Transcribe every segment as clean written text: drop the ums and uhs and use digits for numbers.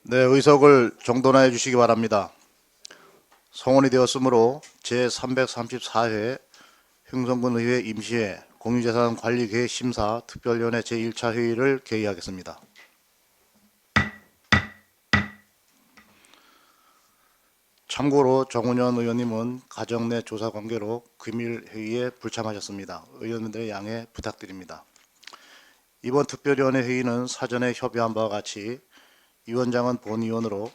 네, 의석을 정돈해 주시기 바랍니다. 성원이 되었으므로 제334회 행정군 의회 임시회 공유재산관리계획 심사 특별위원회 제1차 회의를 개의하겠습니다. 참고로 정운현 의원님은 가정 내 조사 관계로 금일 회의에 불참하셨습니다. 의원님들의 양해 부탁드립니다. 이번 특별위원회 회의는 사전에 협의한 바와 같이 위원장은 본위원으로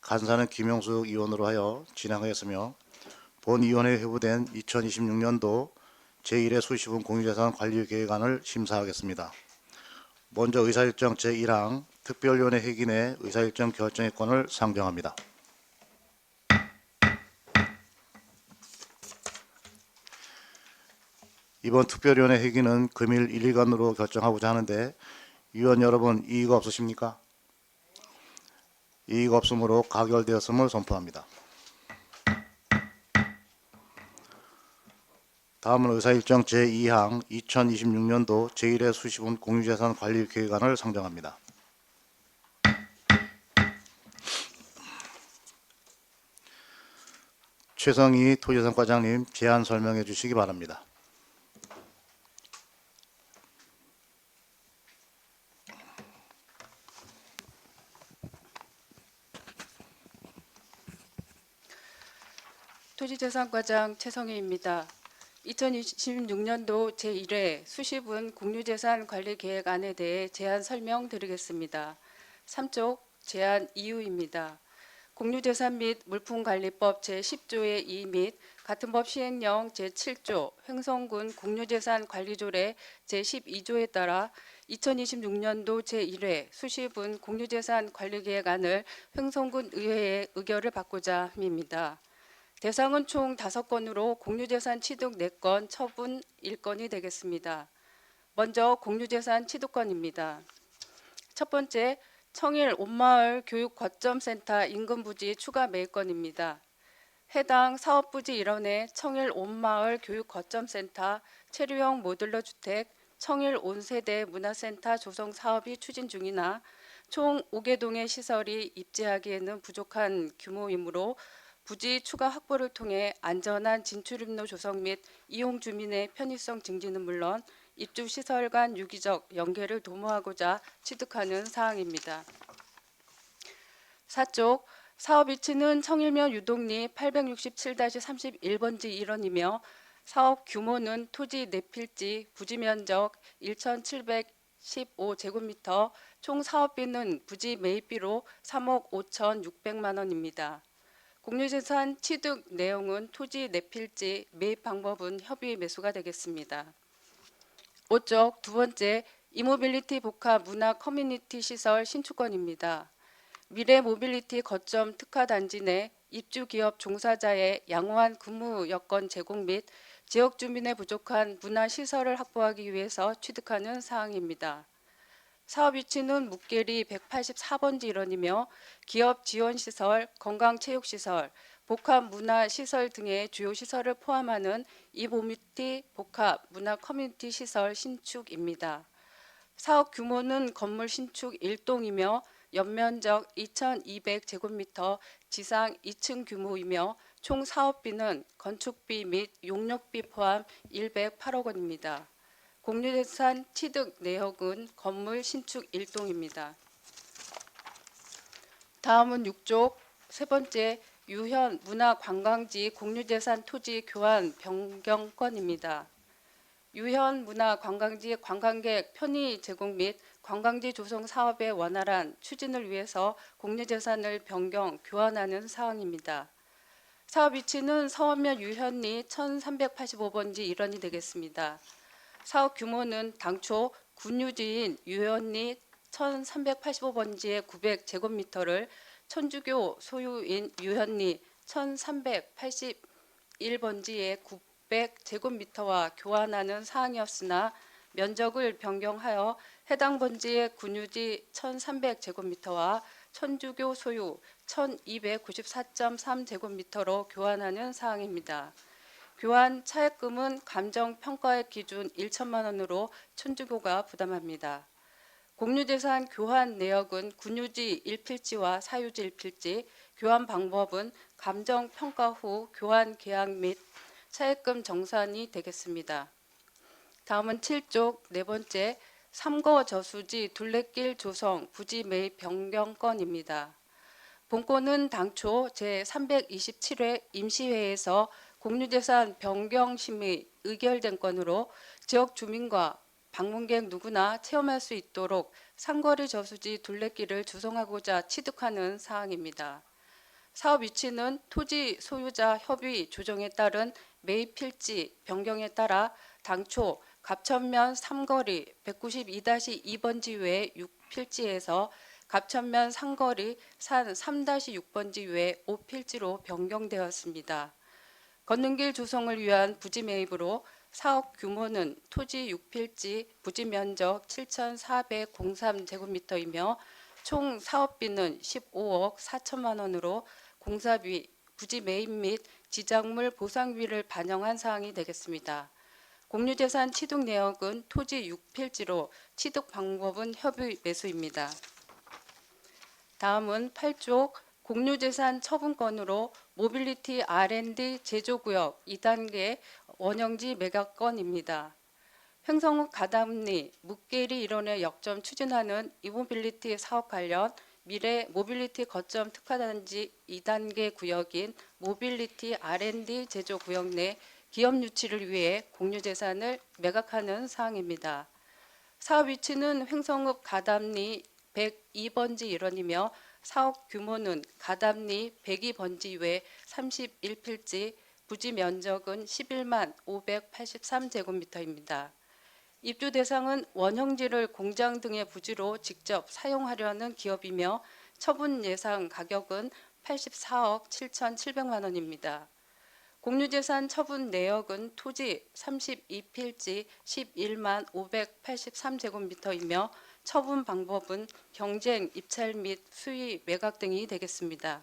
간사는 김용숙 의원으로 하여 진행하였으며 본위원회에 회부된 2026년도 제1회 수시분 공유재산관리계획안을 심사하겠습니다. 먼저 의사일정 제1항 특별위원회 회기 내 의사일정 결정의 권을 상정합니다. 이번 특별위원회 회기는 금일 1일간으로 결정하고자 하는데 위원 여러분 이의가 없으십니까? 이의가 없으므로 가결되었음을 선포합니다. 다음은 의사일정 제2항 2026년도 제1회 수시분 공유재산관리계획안을 상정합니다. 최성희 토지재산과장님 제안 설명해 주시기 바랍니다. 토지재산과장 최성희입니다. 2026년도 제1회 수시분 공유재산관리계획안에 대해 제안 설명드리겠습니다. 3쪽 제안 이유입니다. 공유재산 및 물품관리법 제10조의 2 및 같은 법 시행령 제7조 횡성군 공유재산관리조례 제12조에 따라 2026년도 제1회 수시분 공유재산관리계획안을 횡성군 의회의 의결을 받고자 함입니다. 대상은 총 5건으로 공유재산 취득 4건, 처분 1건이 되겠습니다. 먼저 공유재산 취득건입니다. 첫 번째, 청일 온마을 교육거점센터 인근 부지 추가 매입건입니다. 해당 사업부지 일원의 청일 온마을 교육거점센터 체류형 모듈러 주택 청일 온세대 문화센터 조성 사업이 추진 중이나 총 5개 동의 시설이 입지하기에는 부족한 규모이므로 부지 추가 확보를 통해 안전한 진출입로 조성 및 이용 주민의 편의성 증진은 물론 입주 시설 간 유기적 연계를 도모하고자 취득하는 사항입니다. 4쪽 사업 위치는 청일면 유동리 867-31번지 일원이며 사업 규모는 토지 4필지 부지 면적 1,715제곱미터 총 사업비는 부지 매입비로 3억 5,600만 원입니다. 공유재산 취득 내용은 토지 4필지 매입 방법은 협의 매수가 되겠습니다. 5쪽 두 번째 이모빌리티 복합 문화 커뮤니티 시설 신축건입니다. 미래 모빌리티 거점 특화단지 내 입주기업 종사자의 양호한 근무 여건 제공 및 지역 주민의 부족한 문화시설을 확보하기 위해서 취득하는 사항입니다. 사업 위치는 묵계리 184번지 일원이며 기업 지원시설, 건강체육시설, 복합문화시설 등의 주요 시설을 포함하는 이모빌리티 복합 문화 커뮤니티 시설 신축입니다. 사업 규모는 건물 신축 1동이며 연면적 2,200제곱미터 지상 2층 규모이며 총 사업비는 건축비 및 용역비 포함 108억 원입니다. 공유재산 취득 내역은 건물 신축 1동입니다. 다음은 6쪽 세 번째 유현 문화관광지 공유재산 토지 교환 변경건입니다. 유현 문화관광지 관광객 편의 제공 및 관광지 조성 사업의 원활한 추진을 위해서 공유재산을 변경, 교환하는 사항입니다. 사업 위치는 서원면 유현리 1385번지 일원이 되겠습니다. 사업 규모는 당초 군유지인 유현리 1385번지의 900제곱미터를 천주교 소유인 유현리 1381번지의 900제곱미터와 교환하는 사항이었으나 면적을 변경하여 해당 번지의 군유지 1300제곱미터와 천주교 소유 1294.3제곱미터로 교환하는 사항입니다. 교환 차액금은 감정평가액 기준 1천만 원으로 천주교가 부담합니다. 공유재산 교환 내역은 군유지 1필지와 사유지 1필지, 교환 방법은 감정평가 후 교환 계약 및 차액금 정산이 되겠습니다. 다음은 7쪽 네 번째 삼거 저수지 둘레길 조성 부지 매입 변경 건입니다. 본건은 당초 제327회 임시회에서 공유재산 변경 심의 의결된 건으로 지역 주민과 방문객 누구나 체험할 수 있도록 상거리 저수지 둘레길을 조성하고자 취득하는 사항입니다. 사업 위치는 토지 소유자 협의 조정에 따른 매입 필지 변경에 따라 당초 갑천면 삼거리 192-2번지 외 6필지에서 갑천면 상거리 산 3-6번지 외 5필지로 변경되었습니다. 걷는길 조성을 위한 부지 매입으로 사업 규모는 토지 6필지 부지 면적 7,403제곱미터이며 총 사업비는 15억 4천만 원으로 공사비, 부지 매입 및 지작물 보상비를 반영한 사항이 되겠습니다. 공유재산 취득 내역은 토지 6필지로 취득 방법은 협의 매수입니다. 다음은 8쪽 공유재산 처분건으로 모빌리티 R&D 제조구역 2단계 원형지 매각건입니다. 횡성읍 가담리 묵계리 일원의 역점 추진하는 이모빌리티 사업 관련 미래 모빌리티 거점 특화단지 2단계 구역인 모빌리티 R&D 제조구역 내 기업 유치를 위해 공유재산을 매각하는 사항입니다. 사업 위치는 횡성읍 가담리 102번지 일원이며 사업 규모는 가담리 102번지 외 31필지, 부지 면적은 11만 583제곱미터입니다. 입주 대상은 원형지를 공장 등의 부지로 직접 사용하려는 기업이며 처분 예상 가격은 84억 7,700만 원입니다. 공유재산 처분 내역은 토지 32필지 11만 583제곱미터이며 처분 방법은 경쟁, 입찰 및 수의, 매각 등이 되겠습니다.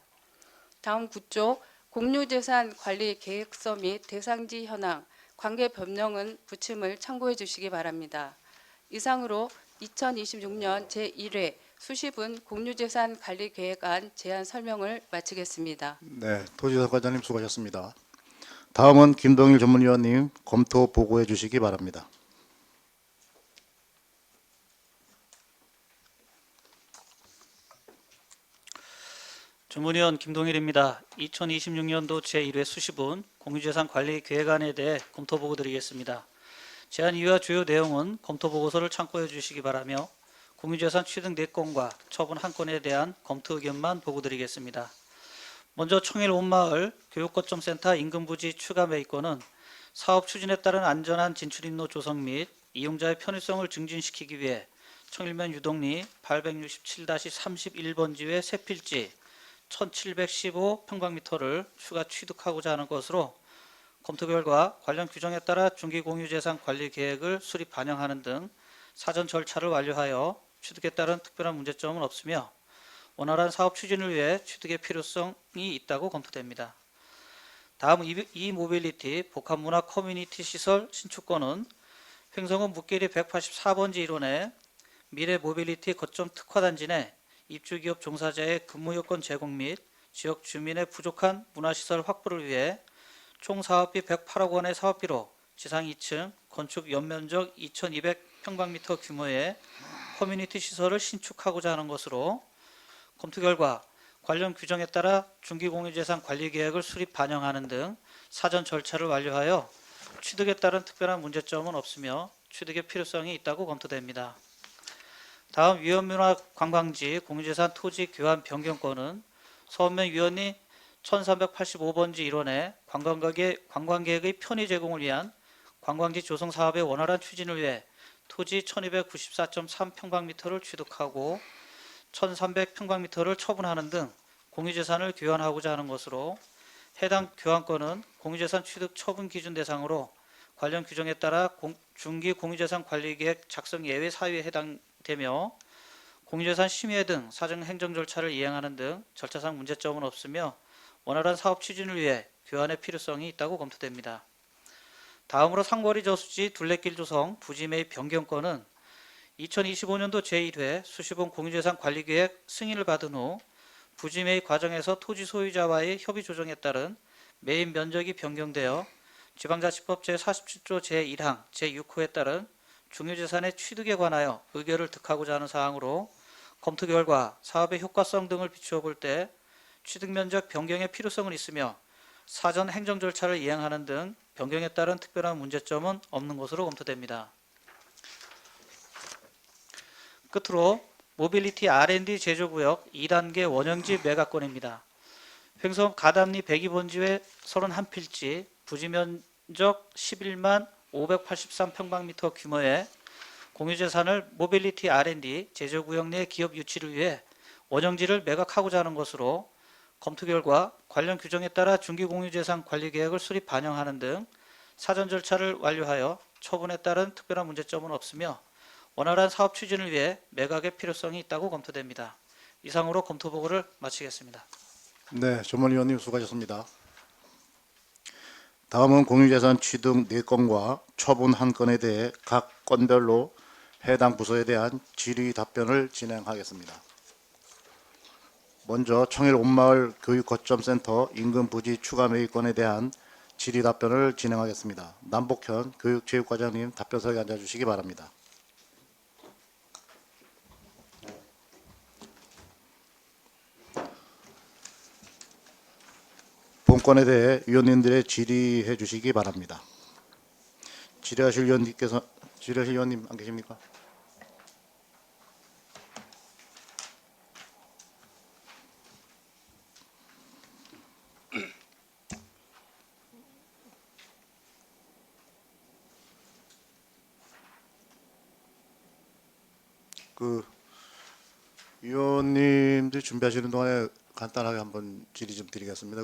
다음 9쪽 공유재산 관리 계획서 및 대상지 현황, 관계 변경은 부침을 참고해 주시기 바랍니다. 이상으로 2026년 제1회 수시분 공유재산 관리 계획안 제안 설명을 마치겠습니다. 네, 도지사 과장님 수고하셨습니다. 다음은 김동일 전문위원님 검토 보고해 주시기 바랍니다. 전문위원 김동일입니다. 2026년도 제1회 수시분 공유재산 관리 계획안에 대해 검토 보고 드리겠습니다. 제안 이유와 주요 내용은 검토 보고서를 참고해 주시기 바라며 공유재산 취득 4건과 처분 1건에 대한 검토 의견만 보고 드리겠습니다. 먼저 청일 온마을 교육거점센터 인근부지 추가 매입건은 사업 추진에 따른 안전한 진출입로 조성 및 이용자의 편의성을 증진시키기 위해 청일면 유동리 867-31번지 외 3필지 1715평방미터를 추가 취득하고자 하는 것으로 검토 결과 관련 규정에 따라 중기공유재산 관리 계획을 수립 반영하는 등 사전 절차를 완료하여 취득에 따른 특별한 문제점은 없으며 원활한 사업 추진을 위해 취득의 필요성이 있다고 검토됩니다. 다음 이모빌리티 복합문화 커뮤니티 시설 신축건은 횡성읍 묵계리 184번지 일원의 미래 모빌리티 거점 특화단지 내 입주기업 종사자의 근무 여건 제공 및 지역 주민의 부족한 문화시설 확보를 위해 총 사업비 108억 원의 사업비로 지상 2층 건축 연면적 2200평방미터 규모의 커뮤니티 시설을 신축하고자 하는 것으로 검토 결과 관련 규정에 따라 중기공유재산 관리계획을 수립 반영하는 등 사전 절차를 완료하여 취득에 따른 특별한 문제점은 없으며 취득의 필요성이 있다고 검토됩니다. 다음 위험문화 관광지 공유재산 토지 교환 변경건은 서원면 위원리 1385번지 일원의 관광객의 편의 제공을 위한 관광지 조성 사업의 원활한 추진을 위해 토지 1294.3평방미터를 취득하고 1300평방미터를 처분하는 등 공유재산을 교환하고자 하는 것으로 해당 교환건은 공유재산 취득 처분 기준 대상으로 관련 규정에 따라 중기 공유재산 관리계획 작성 예외 사유에 해당되며 공유재산 심의 등 사정 행정 절차를 이행하는 등 절차상 문제점은 없으며 원활한 사업 추진을 위해 교환의 필요성이 있다고 검토됩니다. 다음으로 상거리 저수지 둘레길 조성 부지 매입 변경건은 2025년도 제1회 수시본 공유재산 관리계획 승인을 받은 후 부지 매입 과정에서 토지 소유자와의 협의 조정에 따른 매입 면적이 변경되어 지방자치법 제47조 제1항 제6호에 따른 중유재산의 취득에 관하여 의결을 득하고자 하는 사항으로 검토 결과 사업의 효과성 등을 비추어 볼 때 취득 면적 변경의 필요성은 있으며 사전 행정 절차를 이행하는 등 변경에 따른 특별한 문제점은 없는 것으로 검토됩니다. 끝으로 모빌리티 R&D 제조구역 2단계 원형지 매각건입니다. 횡성 가담리 102번지회 31필지 부지 면적 11만 583평방미터 규모의 공유재산을 모빌리티 R&D 제조구역 내 기업 유치를 위해 원형지를 매각하고자 하는 것으로 검토 결과 관련 규정에 따라 중기공유재산 관리계획을 수립 반영하는 등 사전 절차를 완료하여 처분에 따른 특별한 문제점은 없으며 원활한 사업 추진을 위해 매각의 필요성이 있다고 검토됩니다. 이상으로 검토 보고를 마치겠습니다. 네, 전문위원님 수고하셨습니다. 다음은 공유재산 취득 4건과 처분 1건에 대해 각 건별로 해당 부서에 대한 질의 답변을 진행하겠습니다. 먼저 청일 온마을 교육거점센터 인근 부지 추가 매입건에 대한 질의 답변을 진행하겠습니다. 남복현 교육체육과장님 답변석에 앉아주시기 바랍니다. 본건에 대해 위원님들의 질의해 주시기 바랍니다. 질의하실 위원님 안 계십니까? 위원님들 준비하시는 동안에 간단하게 한번 질의 좀 드리겠습니다.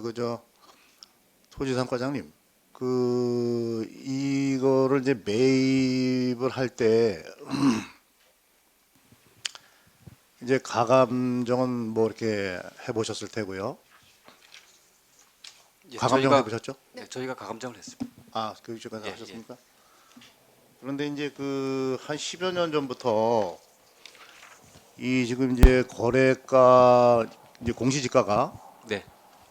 토지상과장님, 이거를 이제 매입을 할 때 이제 가감정은 뭐 이렇게 해보셨을 테고요. 예, 가감정 해보셨죠? 네, 저희가 가감정을 했습니다. 아, 교육청에서 예, 하셨습니까? 그런데 이제 한 10여 년 전부터 이 지금 이제 거래가 이제 공시지가가 네,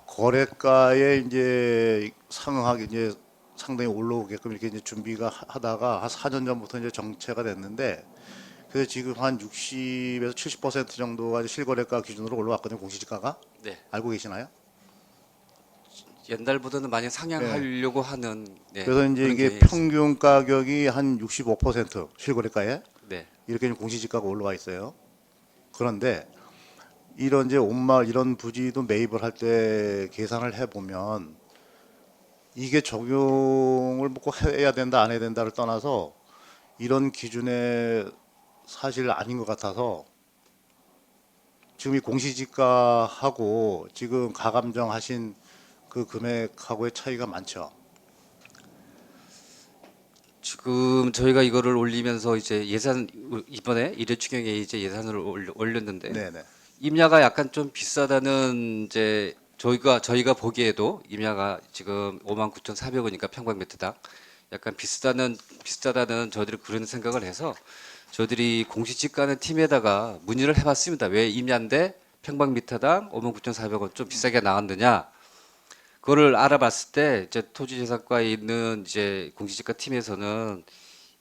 거래가에 이제 상응하게 이제 상당히 올라오게끔 이렇게 이제 준비가 하다가 한 4년 전부터 이제 정체가 됐는데 그래서 지금 한 60에서 70% 정도가 이제 실거래가 기준으로 올라왔거든요. 공시지가가. 네. 알고 계시나요? 옛날보다는 많이 상향하려고 하는. 네, 그래서 이제 그런 이게 경향이 평균 가격이 한 65% 실거래가에 있습니다. 네, 이렇게 좀 공시지가가 올라와 있어요. 그런데 이런 이제 온마을 이런 부지도 매입을 할 때 계산을 해보면 이게 적용을 꼭 해야 된다 안 해야 된다를 떠나서 이런 기준에 사실 아닌 것 같아서 지금 이 공시지가하고 지금 가감정 하신 그 금액하고의 차이가 많죠. 지금 저희가 이거를 올리면서 이제 이번에 1회 추경에 이제 예산을 올렸는데 네네. 임야가 약간 좀 비싸다는 이제 저희가 보기에도 임야가 지금 59,400원이니까 평방미터당 약간 비싸다는 저희들이 그런 생각을 해서 저희들이 공시지가는 팀에다가 문의를 해봤습니다. 왜 임야인데 평방미터당 59,400원 좀 비싸게 나왔느냐? 그거를 알아봤을 때 이제 토지재산과에 있는 이제 공시지가 팀에서는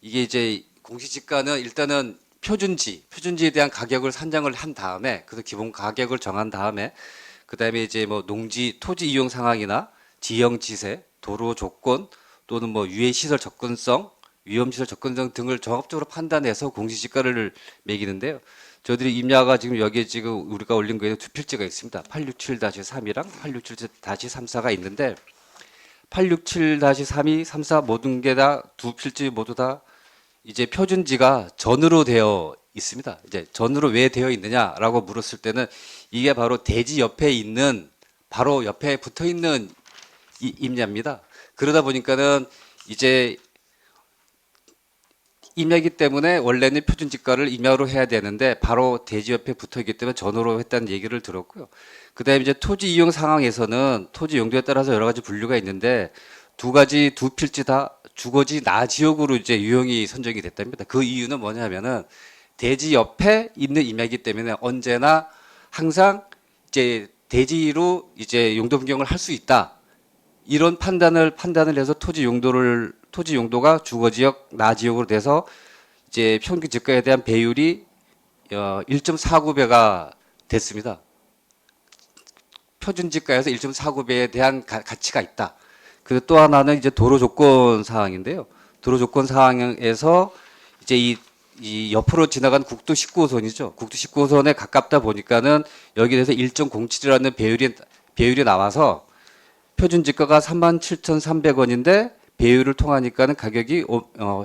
이게 이제 공시지가는 일단은 표준지에 대한 가격을 산정을 한 다음에 그래서 기본 가격을 정한 다음에 그다음에 이제 뭐 농지 토지 이용 상황이나 지형 지세, 도로 조건 또는 뭐 유해 시설 접근성, 위험 시설 접근성 등을 종합적으로 판단해서 공시지가를 매기는데요. 저희들이 임야가 지금 여기에 지금 우리가 올린 거에는 두 필지가 있습니다. 867-3이랑 867-34가 있는데 867-3이 34 모든 게 다 두 필지 모두 다 이제 표준지가 전으로 되어 있습니다. 이제 전으로 왜 되어 있느냐라고 물었을 때는 이게 바로 대지 옆에 있는 바로 옆에 붙어 있는 이 임야입니다. 그러다 보니까는 이제 임야이기 때문에 원래는 표준지가를 임야로 해야 되는데 바로 대지 옆에 붙어 있기 때문에 전으로 했다는 얘기를 들었고요. 그다음에 이제 토지 이용 상황에서는 토지 용도에 따라서 여러 가지 분류가 있는데 두 필지 다 주거지 나지역으로 이제 유형이 선정이 됐답니다. 그 이유는 뭐냐면은 대지 옆에 있는 임야이기 때문에 언제나 항상 이제 대지로 이제 용도 변경을 할 수 있다. 이런 판단을 해서 토지 용도가 주거 지역, 나 지역으로 돼서 이제 평균 지가에 대한 배율이 1.49배가 됐습니다. 표준 지가에서 1.49배에 대한 가치가 있다. 그리고 또 하나는 이제 도로 조건 사항인데요. 도로 조건 사항에서 이제 이 옆으로 지나간 국도 19호선이죠. 국도 19호선에 가깝다 보니까는 여기에 대해서 1.07이라는 배율이 나와서 표준 지가가 37,300원인데 배율을 통하니까는 가격이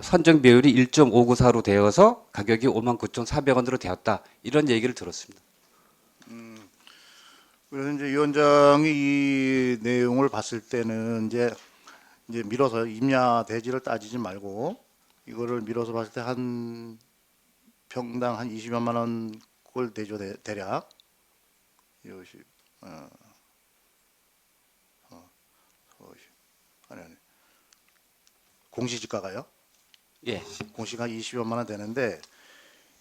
선정 배율이 1.594로 되어서 가격이 59,400원으로 되었다. 이런 얘기를 들었습니다. 그래서 이제 위원장이 이 내용을 봤을 때는 이제 밀어서 임야 대지를 따지지 말고 이거를 밀어서 봤을 때 한 평당 한 20여만 원 꼴 되죠, 대략. 이것이 아니 공시지가가요? 예. 공시가 한 20여만 원 되는데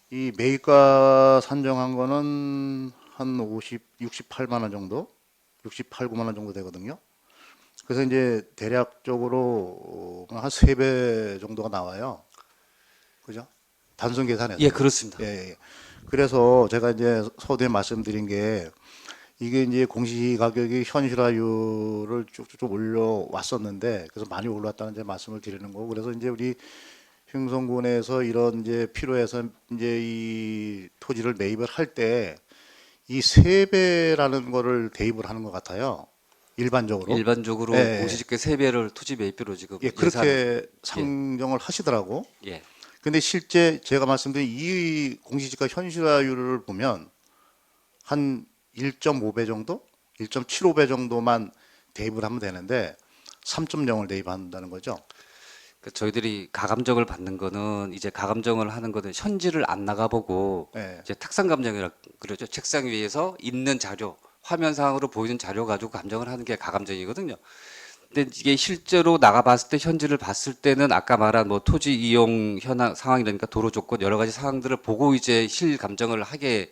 이 매입가 산정한 거는 한 68만 원 정도, 68, 9만 원 정도 되거든요. 그래서 이제 대략적으로 한 3배 정도가 나와요. 그죠? 단순 계산해서. 예, 그렇습니다. 예, 예. 그래서 제가 이제 서두에 말씀드린 게 이게 이제 공시 가격이 현실화율을 쭉쭉 올려왔었는데 그래서 많이 올랐다는 이제 말씀을 드리는 거고 그래서 이제 우리 흉성군에서 이런 이제 필요해서 이제 이 토지를 매입을 할 때 이 3배라는 거를 대입을 하는 것 같아요. 일반적으로. 일반적으로 예, 예. 공시지가 3배를 토지 매입비로 지금 예, 그렇게 상정을 하시더라고. 예. 근데 실제 제가 말씀드린 이 공시지가 현실화율을 보면 한 1.5배 정도? 1.75배 정도만 대입을 하면 되는데 3.0을 대입한다는 거죠. 저희들이 가감정을 받는 거는 이제 가감정을 하는 거는 현지를 안 나가보고 예. 이제 탁상 감정이라 그러죠. 책상 위에서 있는 자료, 화면상으로 보이는 자료 가지고 감정을 하는 게 가감정이거든요. 근데 이게 실제로 나가봤을 때 현지를 봤을 때는 아까 말한 뭐 토지 이용 현황 상황이라니까 도로 조건 여러 가지 상황들을 보고 이제 실 감정을 하게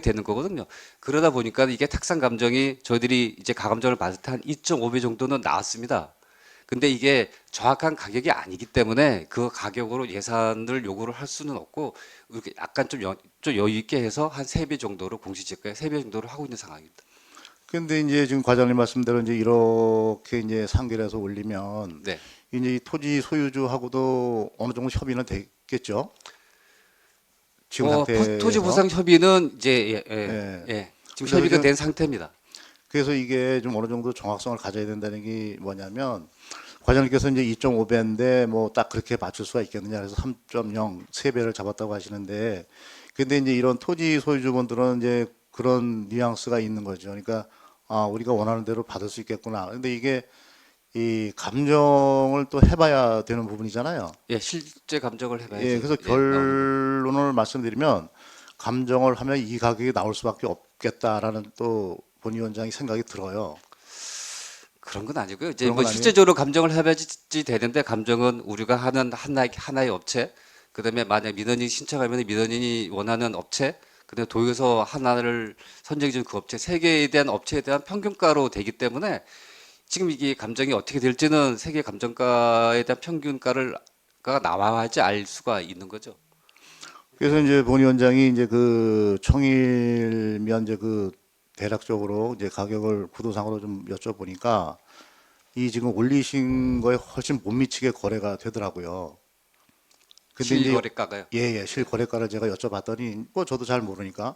되는 거거든요. 그러다 보니까 이게 탁상 감정이 저희들이 이제 가감정을 받을 때 한 2.5배 정도는 나왔습니다. 근데 이게 정확한 가격이 아니기 때문에 그 가격으로 예산을 요구를 할 수는 없고 이렇게 약간 좀 여유 있게 해서 한 3배 정도로 공시지가의 3배 정도로 하고 있는 상황입니다. 근데 이제 지금 과장님 말씀대로 이제 이렇게 이제 상계해서 올리면 네. 이제 이 토지 소유주하고도 어느 정도 협의는 되겠죠. 지금 상태에서. 토지 보상 협의는 이제 예. 지금 그래서 협의가 지금- 된 상태입니다. 그래서 이게 좀 어느 정도 정확성을 가져야 된다는 게 뭐냐면 과장님께서 이제 2.5배인데 뭐 딱 그렇게 맞출 수가 있겠느냐 그래서 3.0 3배를 잡았다고 하시는데 근데 이제 이런 토지 소유주분들은 이제 그런 뉘앙스가 있는 거죠. 그러니까 아 우리가 원하는 대로 받을 수 있겠구나. 근데 이게 이 감정을 또 해봐야 되는 부분이잖아요. 예, 실제 감정을 해봐야지. 예, 그래서 나오는 거죠. 결론을 말씀드리면 감정을 하면 이 가격이 나올 수밖에 없겠다라는 또 본 위원장이 생각이 들어요. 그런 건 아니고요. 이제 그런 뭐 건 아니에요? 실제적으로 감정을 해봐야지 되는데 감정은 우리가 하는 하나의 업체, 그다음에 만약 민원인이 신청하면 민원인이 원하는 업체, 그다음에 도에서 하나를 선정해 준 그 업체, 세 개에 대한 업체에 대한 평균가로 되기 때문에 지금 이게 감정이 어떻게 될지는 세계 감정가에 대한 평균가가 나와야지 알 수가 있는 거죠. 그래서 이제 본 위원장이 이제 그 청일면 이제 그 대략적으로 이제 가격을 구도상으로 좀 여쭤보니까 이 지금 올리신 거에 훨씬 못 미치게 거래가 되더라고요. 근데 이제 실거래가가요. 예, 실거래가를 제가 여쭤봤더니 뭐 저도 잘 모르니까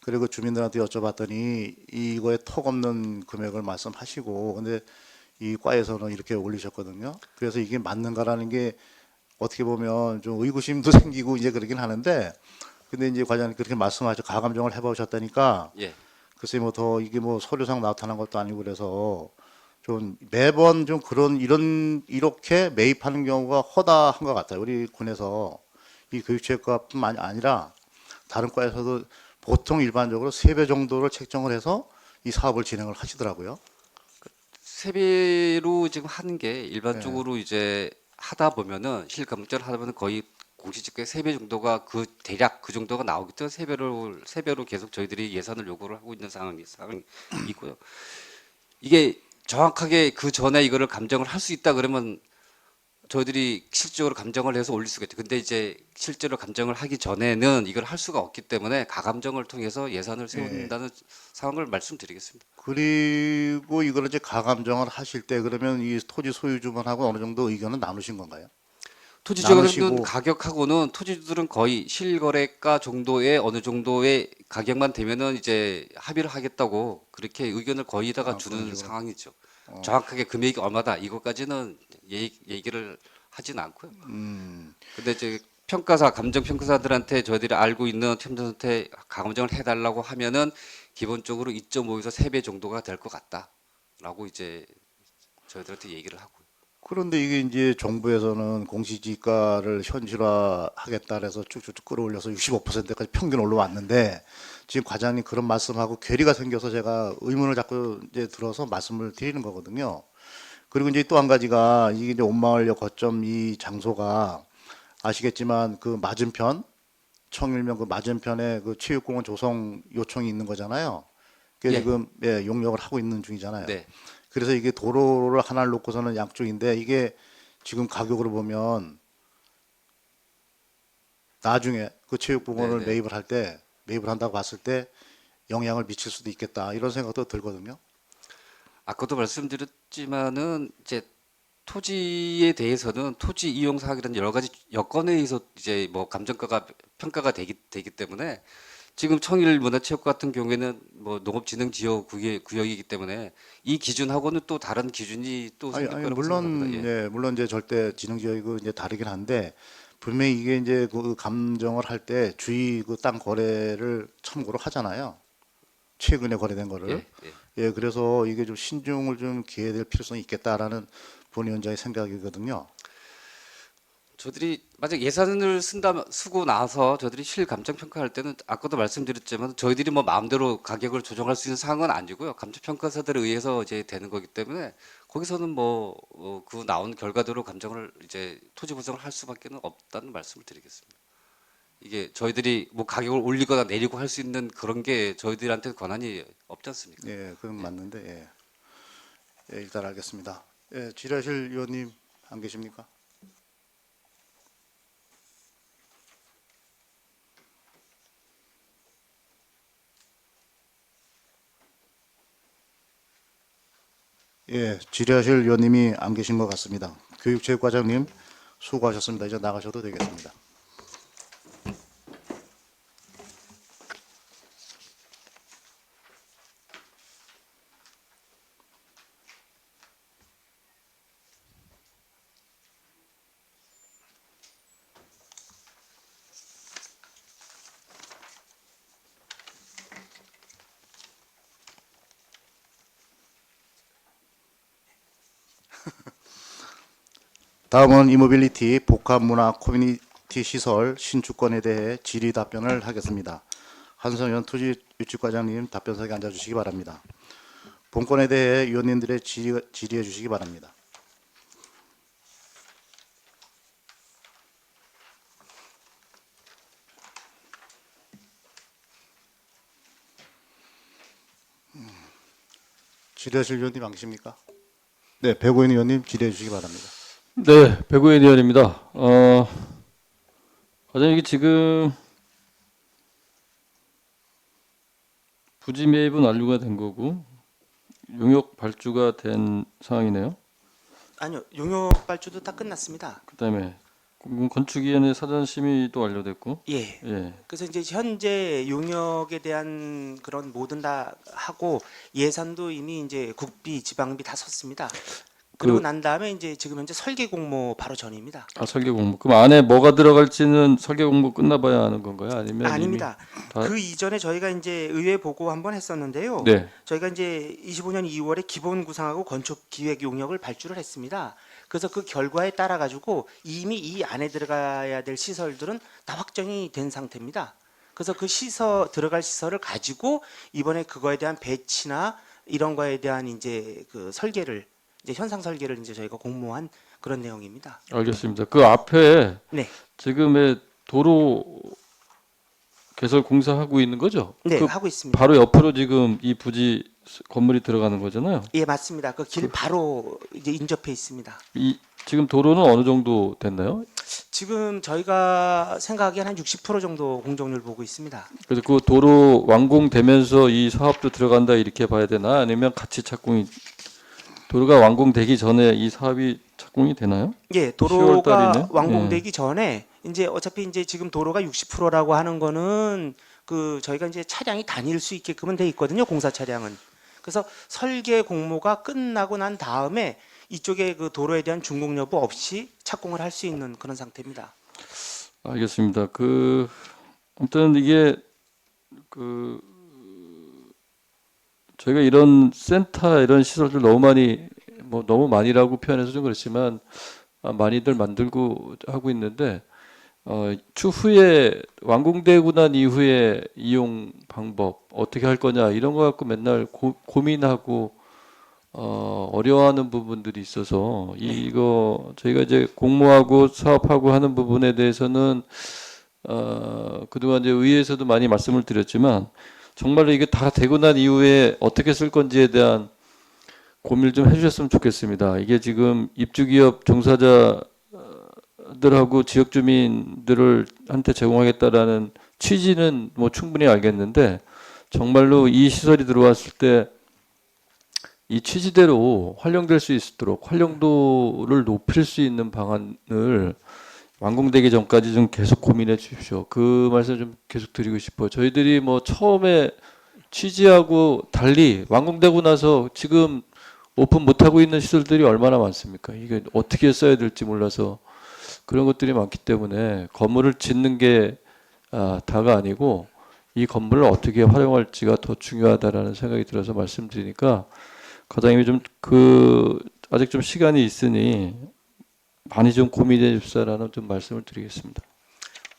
그리고 주민들한테 여쭤봤더니 이거에 턱없는 금액을 말씀하시고 근데 이 과에서는 이렇게 올리셨거든요. 그래서 이게 맞는가라는 게 어떻게 보면 좀 의구심도 생기고 이제 그러긴 하는데 근데 이제 과장님 그렇게 말씀하셔 가감정을 해보셨다니까 예. 글쎄 뭐 더 이게 뭐 서류상 나타난 것도 아니고 그래서 좀 매번 좀 이렇게 매입하는 경우가 허다한 것 같아요. 우리 군에서 이 교육체육과뿐만 아니라 다른 과에서도 보통 일반적으로 3배 정도를 책정을 해서 이 사업을 진행을 하시더라고요. 세배로 지금 하는 게 일반적으로 이제 하다 보면은 실감정을 하다 보면 거의 공시지가의 3배 정도가 그 대략 그 정도가 나오기 때문에 세 배로 계속 저희들이 예산을 요구를 하고 있는 상황이고요. 이게 정확하게 그 전에 이거를 감정을 할 수 있다 그러면 저희들이 실질적으로 감정을 해서 올릴 수가 있죠. 근데 이제 실제로 감정을 하기 전에는 이걸 할 수가 없기 때문에 가감정을 통해서 예산을 세운다는 상황을 말씀드리겠습니다. 그리고 이걸 이제 가감정을 하실 때 그러면 이 토지 소유주분하고 어느 정도 의견은 나누신 건가요? 토지주들은 나누시고 가격하고는 토지주들은 거의 실거래가 정도의 어느 정도의 가격만 되면은 이제 합의를 하겠다고 그렇게 의견을 거의다가 주는 그런 식으로. 상황이죠. 정확하게 금액이 얼마다 이것까지는 얘기를 하진 않고요. 근데 이제 감정평가사들한테 저희들이 알고 있는 팀들한테 가감정을 해달라고 하면은 기본적으로 2.5에서 3배 정도가 될 것 같다라고 이제 저희들한테 얘기를 하고요. 그런데 이게 이제 정부에서는 공시지가를 현실화하겠다 그래서 쭉쭉쭉 끌어올려서 65%까지 평균 올라왔는데 지금 과장님 그런 말씀하고 괴리가 생겨서 제가 의문을 자꾸 이제 들어서 말씀을 드리는 거거든요. 그리고 이제 또 한 가지가 이게 이제 온마을역 거점 이 장소가 아시겠지만 그 맞은편 청일면 그 맞은편에 그 체육공원 조성 요청이 있는 거잖아요. 그게 예. 지금 용역을 하고 있는 중이잖아요. 네. 그래서 이게 도로를 하나를 놓고서는 양쪽인데 이게 지금 가격으로 보면 나중에 그 체육공원을 네네. 매입을 한다고 봤을 때 영향을 미칠 수도 있겠다 이런 생각도 들거든요. 아까도 말씀드렸지만은 이제 토지에 대해서는 토지 이용 사항이라는 여러 가지 여건에 의해서 이제 뭐 감정가가 평가가 되기 때문에 지금 청일문화체육 같은 경우에는 뭐 농업진흥지역구역이기 때문에 이 기준하고는 또 다른 기준이 또 생길 거라고 물론 생각합니다. 예. 물론 이제 절대 지능지역이고 이제 다르긴 한데 분명히 이게 이제 그 감정을 할 때 주의 그 땅 거래를 참고로 하잖아요. 최근에 거래된 거를. 예. 예. 예, 그래서 이게 좀 신중을 좀 기해야 될 필요성이 있겠다라는 본위원장의 생각이거든요. 저들이 만약 예산을 쓰고 나서 저들이 실감정 평가할 때는 아까도 말씀드렸지만 저희들이 뭐 마음대로 가격을 조정할 수 있는 상황은 아니고요. 감정 평가사들에 의해서 이제 되는 거기 때문에 거기서는 그 나온 결과대로 감정을 이제 토지 부정을 할 수밖에는 없다는 말씀을 드리겠습니다. 이게 저희들이 뭐 가격을 올리거나 내리고 할 수 있는 그런 게 저희들한테 권한이 없지 않습니까? 예, 그건 맞는데 예, 일단 알겠습니다. 예, 지라실 의원님 안 계십니까? 예, 지라실 의원님이 안 계신 것 같습니다. 교육체육과장님 수고하셨습니다. 이제 나가셔도 되겠습니다. 다음은 이모빌리티 복합문화 커뮤니티 시설 신축권에 대해 질의 답변을 하겠습니다. 한성현 토지유치과장님 답변석에 앉아주시기 바랍니다. 본건에 대해 위원님들의 질의해 주시기 바랍니다. 질의하실 위원님 안 계십니까? 네, 배고인 위원님 질의해 주시기 바랍니다. 네, 배구인 의원입니다. 과장님 이게 지금 부지 매입은 완료가 된 거고 용역 발주가 된 상황이네요. 아니요, 용역 발주도 다 끝났습니다. 그다음에 건축위원회 사전 심의도 완료됐고, 예. 예, 그래서 이제 현재 용역에 대한 그런 모든 다 하고 예산도 이미 이제 국비, 지방비 다 섰습니다. 그리고 난 다음에 이제 지금 현재 설계 공모 바로 전입니다. 설계 공모. 그럼 안에 뭐가 들어갈지는 설계 공모 끝나봐야 하는 건가요? 아니면 아닙니다. 다- 그 이전에 저희가 이제 의회 보고 한번 했었는데요. 네, 저희가 이제 25년 2월에 기본 구상하고 건축 기획 용역을 발주를 했습니다. 그래서 그 결과에 따라 가지고 이미 이 안에 들어가야 될 시설들은 다 확정이 된 상태입니다. 그래서 그 들어갈 시설을 가지고 이번에 그거에 대한 배치나 이런 거에 대한 이제 그 설계를 이제 현상 설계를 이제 저희가 공모한 그런 내용입니다. 알겠습니다. 그 앞에 네. 지금의 도로 개설 공사하고 있는 거죠? 네, 그 하고 있습니다. 바로 옆으로 지금 이 부지 건물이 들어가는 거잖아요. 예, 맞습니다. 그 길 바로 이제 인접해 있습니다. 이 지금 도로는 어느 정도 됐나요? 지금 저희가 생각하기엔 한 60% 정도 공정률 보고 있습니다. 그래서 그 도로 완공되면서 이 사업도 들어간다 이렇게 봐야 되나? 아니면 같이 착공이 도로가 완공되기 전에 이 사업이 착공이 되나요? 예, 10월 도로가 달이네. 완공되기 전에 이제 어차피 이제 지금 도로가 60%라고 하는 거는 그 저희가 이제 차량이 다닐 수 있게끔은 돼 있거든요. 공사 차량은. 그래서 설계 공모가 끝나고 난 다음에 이쪽에 그 도로에 대한 준공 여부 없이 착공을 할 수 있는 그런 상태입니다. 알겠습니다. 그 아무튼 이게 그 저희가 이런 센터 이런 시설들 너무 많이 뭐 너무 많이라고 표현해서 좀 그렇지만 많이들 만들고 하고 있는데 추후에 완공되고 난 이후에 이용 방법 어떻게 할 거냐 이런 거 갖고 맨날 고민하고 어려워하는 부분들이 있어서 이거 저희가 이제 공모하고 사업하고 하는 부분에 대해서는 그동안 이제 의회에서도 많이 말씀을 드렸지만 정말로 이게 다 되고 난 이후에 어떻게 쓸 건지에 대한 고민을 좀 해주셨으면 좋겠습니다. 이게 지금 입주기업 종사자들하고 지역 주민들을 한테 제공하겠다라는 취지는 뭐 충분히 알겠는데 정말로 이 시설이 들어왔을 때 이 취지대로 활용될 수 있도록 활용도를 높일 수 있는 방안을 완공되기 전까지 좀 계속 고민해 주십시오. 그 말씀 좀 계속 드리고 싶어요. 저희들이 뭐 처음에 취지하고 달리 완공되고 나서 지금 오픈 못하고 있는 시설들이 얼마나 많습니까? 이게 어떻게 써야 될지 몰라서 그런 것들이 많기 때문에 건물을 짓는 게 다가 아니고 이 건물을 어떻게 활용할지가 더 중요하다라는 생각이 들어서 말씀드리니까 과장님이 좀 아직 좀 시간이 있으니 많이 좀 고민해 주십사라는 좀 말씀을 드리겠습니다.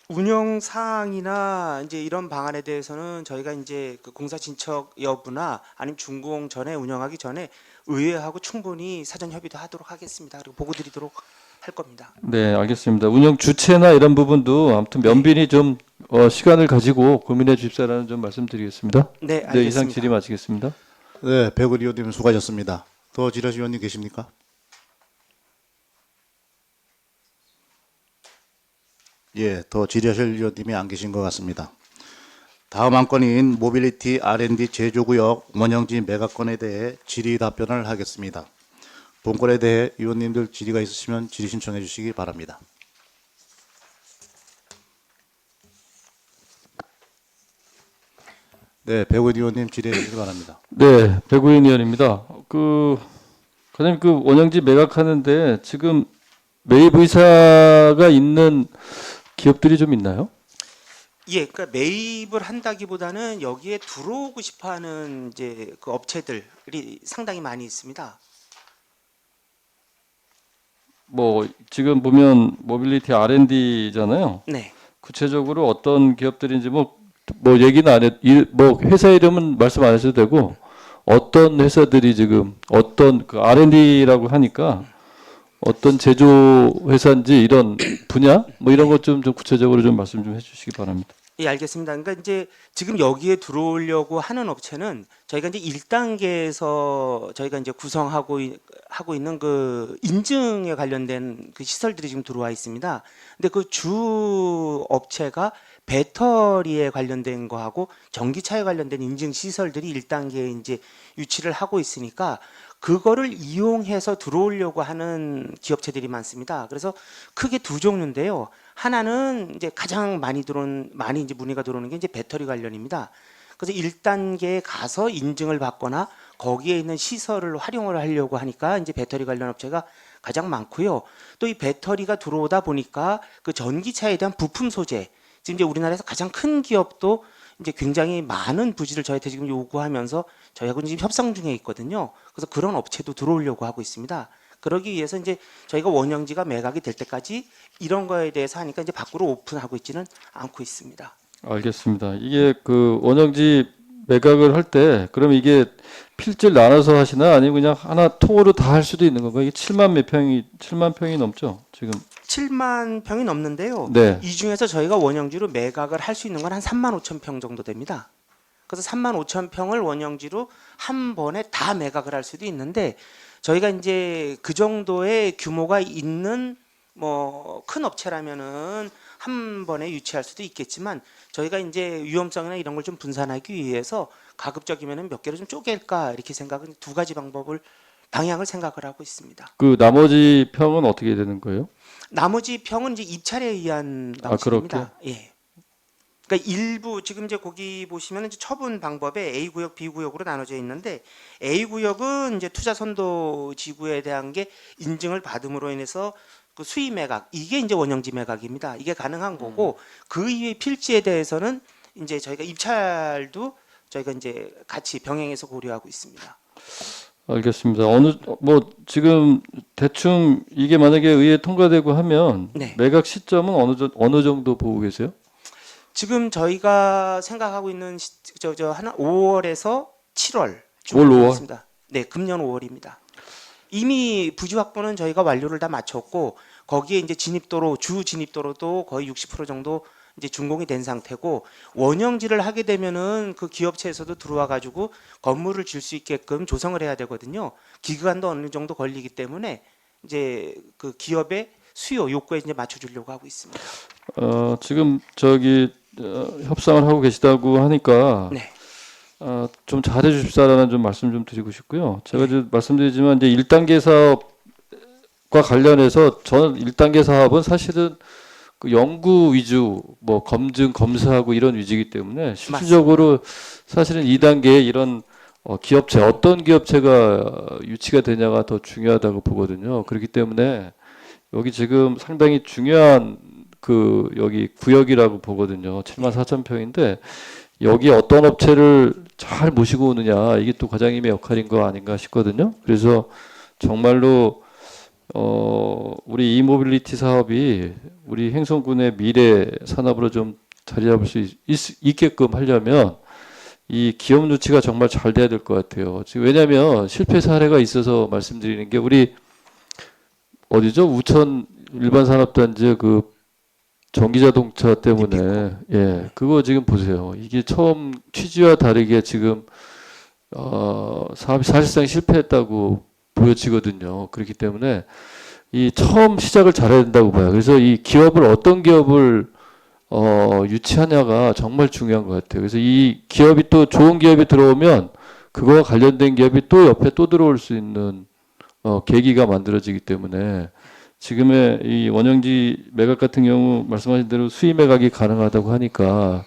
운영 사항이나 이제 이런 방안에 대해서는 저희가 이제 그 공사 진척 여부나 아니면 준공 전에 운영하기 전에 의회하고 충분히 사전 협의도 하도록 하겠습니다. 그리고 보고 드리도록 할 겁니다. 네, 알겠습니다. 운영 주체나 이런 부분도 아무튼 면밀히 좀 시간을 가지고 고민해 주십사라는 좀 말씀드리겠습니다. 네, 네, 알겠습니다. 이상 질의 마치겠습니다. 네, 백의원 의원님 수고하셨습니다. 더 지라시 의원님 계십니까? 예, 더 질의하실 의원님이 안 계신 것 같습니다. 다음 안건인 모빌리티 R&D 제조구역 원형지 매각건에 대해 질의 답변을 하겠습니다. 본건에 대해 의원님들 질의가 있으시면 질의 신청해 주시기 바랍니다. 네, 백의원 의원님 질의해 주시기 바랍니다. 네, 백우인 의원입니다. 과장님 그 원형지 매각하는데 지금 매입 의사가 있는 기업들이 좀 있나요? 예, 그러니까 매입을 한다기보다는 여기에 들어오고 싶어하는 이제 그 업체들이 상당히 많이 있습니다. 뭐 지금 보면 모빌리티 R&D잖아요. 네, 구체적으로 어떤 기업들인지 뭐 얘기는 안 해, 뭐 회사 이름은 말씀 안 하셔도 되고 어떤 회사들이 지금 어떤 그 R&D라고 하니까 어떤 제조 회사인지 이런 분야 뭐 이런 것 좀 구체적으로 좀 말씀 좀 해주시기 바랍니다. 예, 알겠습니다. 그러니까 이제 지금 여기에 들어오려고 하는 업체는 저희가 이제 1단계에서 저희가 이제 하고 있는 그 인증에 관련된 그 시설들이 지금 들어와 있습니다. 근데 그 주 업체가 배터리에 관련된 거하고 전기차에 관련된 인증 시설들이 1단계에 이제 유치를 하고 있으니까 그거를 이용해서 들어오려고 하는 기업체들이 많습니다. 그래서 크게 두 종류인데요. 하나는 이제 가장 많이 이제 문의가 들어오는 게 이제 배터리 관련입니다. 그래서 1단계에 가서 인증을 받거나 거기에 있는 시설을 활용을 하려고 하니까 이제 배터리 관련 업체가 가장 많고요. 또 이 배터리가 들어오다 보니까 그 전기차에 대한 부품 소재, 지금 이제 우리나라에서 가장 큰 기업도 이제 굉장히 많은 부지를 저희한테 지금 요구하면서 저희하고 지금 협상 중에 있거든요. 그래서 그런 업체도 들어오려고 하고 있습니다. 그러기 위해서 이제 저희가 원형지가 매각이 될 때까지 이런 거에 대해서 하니까 이제 밖으로 오픈하고 있지는 않고 있습니다. 알겠습니다. 이게 그 원형지 매각을 할 때 그럼 이게 필지를 나눠서 하시나 아니면 그냥 하나 통으로 다 할 수도 있는 건가요? 이게 7만 평이 넘죠 지금. 17만 평이 넘는데요. 네. 이 중에서 저희가 원형지로 매각을 할 수 있는 건 한 3만 5천 평 정도 됩니다. 그래서 3만 5천 평을 원형지로 한 번에 다 매각을 할 수도 있는데 저희가 이제 그 정도의 규모가 있는 뭐 큰 업체라면은 한 번에 유치할 수도 있겠지만 저희가 이제 위험성이나 이런 걸 좀 분산하기 위해서 가급적이면은 몇 개를 좀 쪼갤까 이렇게 생각은 두 가지 방향을 생각을 하고 있습니다. 그 나머지 평은 어떻게 되는 거예요? 나머지 평은 이제 입찰에 의한 아, 방식입니다. 예. 그러니까 일부 지금 이제 거기 보시면 이제 처분 방법에 A 구역, B 구역으로 나눠져 있는데 A 구역은 이제 투자 선도 지구에 대한 게 인증을 받음으로 인해서 그 수의 매각 이게 이제 원형지 매각입니다. 이게 가능한 거고 그 이외의 필지에 대해서는 이제 저희가 입찰도 저희가 이제 같이 병행해서 고려하고 있습니다. 알겠습니다. 뭐 지금 대충 이게 만약에 의회 통과되고 하면 네. 매각 시점은 어느 정도 보고 계세요? 지금 저희가 생각하고 있는 하나 5월에서 7월 올 5월? 있습니다. 네, 금년 5월입니다. 이미 부지 확보는 저희가 완료를 다 마쳤고 거기에 이제 주 진입도로도 거의 60% 정도 이제 준공이 된 상태고 원형지를 하게 되면은 그 기업체에서도 들어와 가지고 건물을 질 수 있게끔 조성을 해야 되거든요. 기간도 어느 정도 걸리기 때문에 이제 그 기업의 수요 욕구에 이제 맞춰주려고 하고 있습니다. 지금 협상을 하고 계시다고 하니까 네. 좀 잘해 주십사라는 좀 말씀 좀 드리고 싶고요. 제가 이제 말씀드리지만 이제 1단계 사업과 관련해서 저는 1단계 사업은 사실은 그 연구 위주, 뭐 검증, 검사하고 이런 위주이기 때문에 실질적으로 사실은 2단계에 이런 기업체, 어떤 기업체가 유치가 되냐가 더 중요하다고 보거든요. 그렇기 때문에 여기 지금 상당히 중요한 여기 구역이라고 보거든요. 7만 4천 평인데 여기 어떤 업체를 잘 모시고 오느냐 이게 또 과장님의 역할인 거 아닌가 싶거든요. 그래서 정말로 우리 이모빌리티 사업이 우리 행성군의 미래 산업으로 좀 자리 잡을 수 있게끔 하려면 이 기업 유치가 정말 잘 돼야 될 것 같아요. 지금 왜냐하면 실패 사례가 있어서 말씀드리는 게 우리 어디죠? 우천 일반 산업단지 그 전기자동차 때문에 그거 지금 보세요. 이게 처음 취지와 다르게 지금 사업이 사실상 실패했다고 보여지거든요. 그렇기 때문에 이 처음 시작을 잘해야 된다고 봐요. 그래서 이 기업을 어떤 기업을 유치하냐가 정말 중요한 것 같아요. 그래서 이 기업이 또 좋은 기업이 들어오면 그거와 관련된 기업이 또 옆에 또 들어올 수 있는 계기가 만들어지기 때문에 지금의 이 원형지 매각 같은 경우 말씀하신 대로 수의 매각이 가능하다고 하니까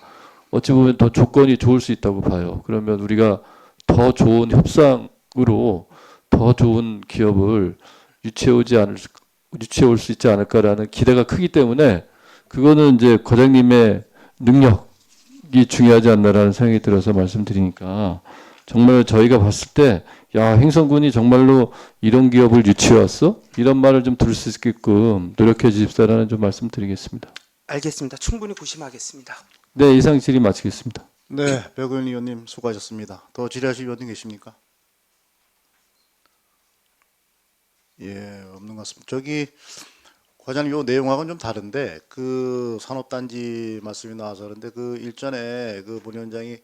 어찌 보면 더 조건이 좋을 수 있다고 봐요. 그러면 우리가 더 좋은 협상으로 더 좋은 기업을 유치해 올 수 있지 않을까라는 기대가 크기 때문에 그거는 이제 과장님의 능력이 중요하지 않나라는 생각이 들어서 말씀드리니까 정말 저희가 봤을 때 야, 행성군이 정말로 이런 기업을 유치해 왔어? 이런 말을 좀 들을 수 있게끔 노력해 주십사라는 좀 말씀드리겠습니다. 알겠습니다. 충분히 고심하겠습니다. 네, 이상 질의 마치겠습니다. 네, 백의원 의원님 수고하셨습니다. 더 질의하실 의원님 계십니까? 예, 없는 것 같습니다. 과장님 요 내용하고는 좀 다른데 그 산업단지 말씀이 나와서 그런데 그 일전에 그 본 위원장이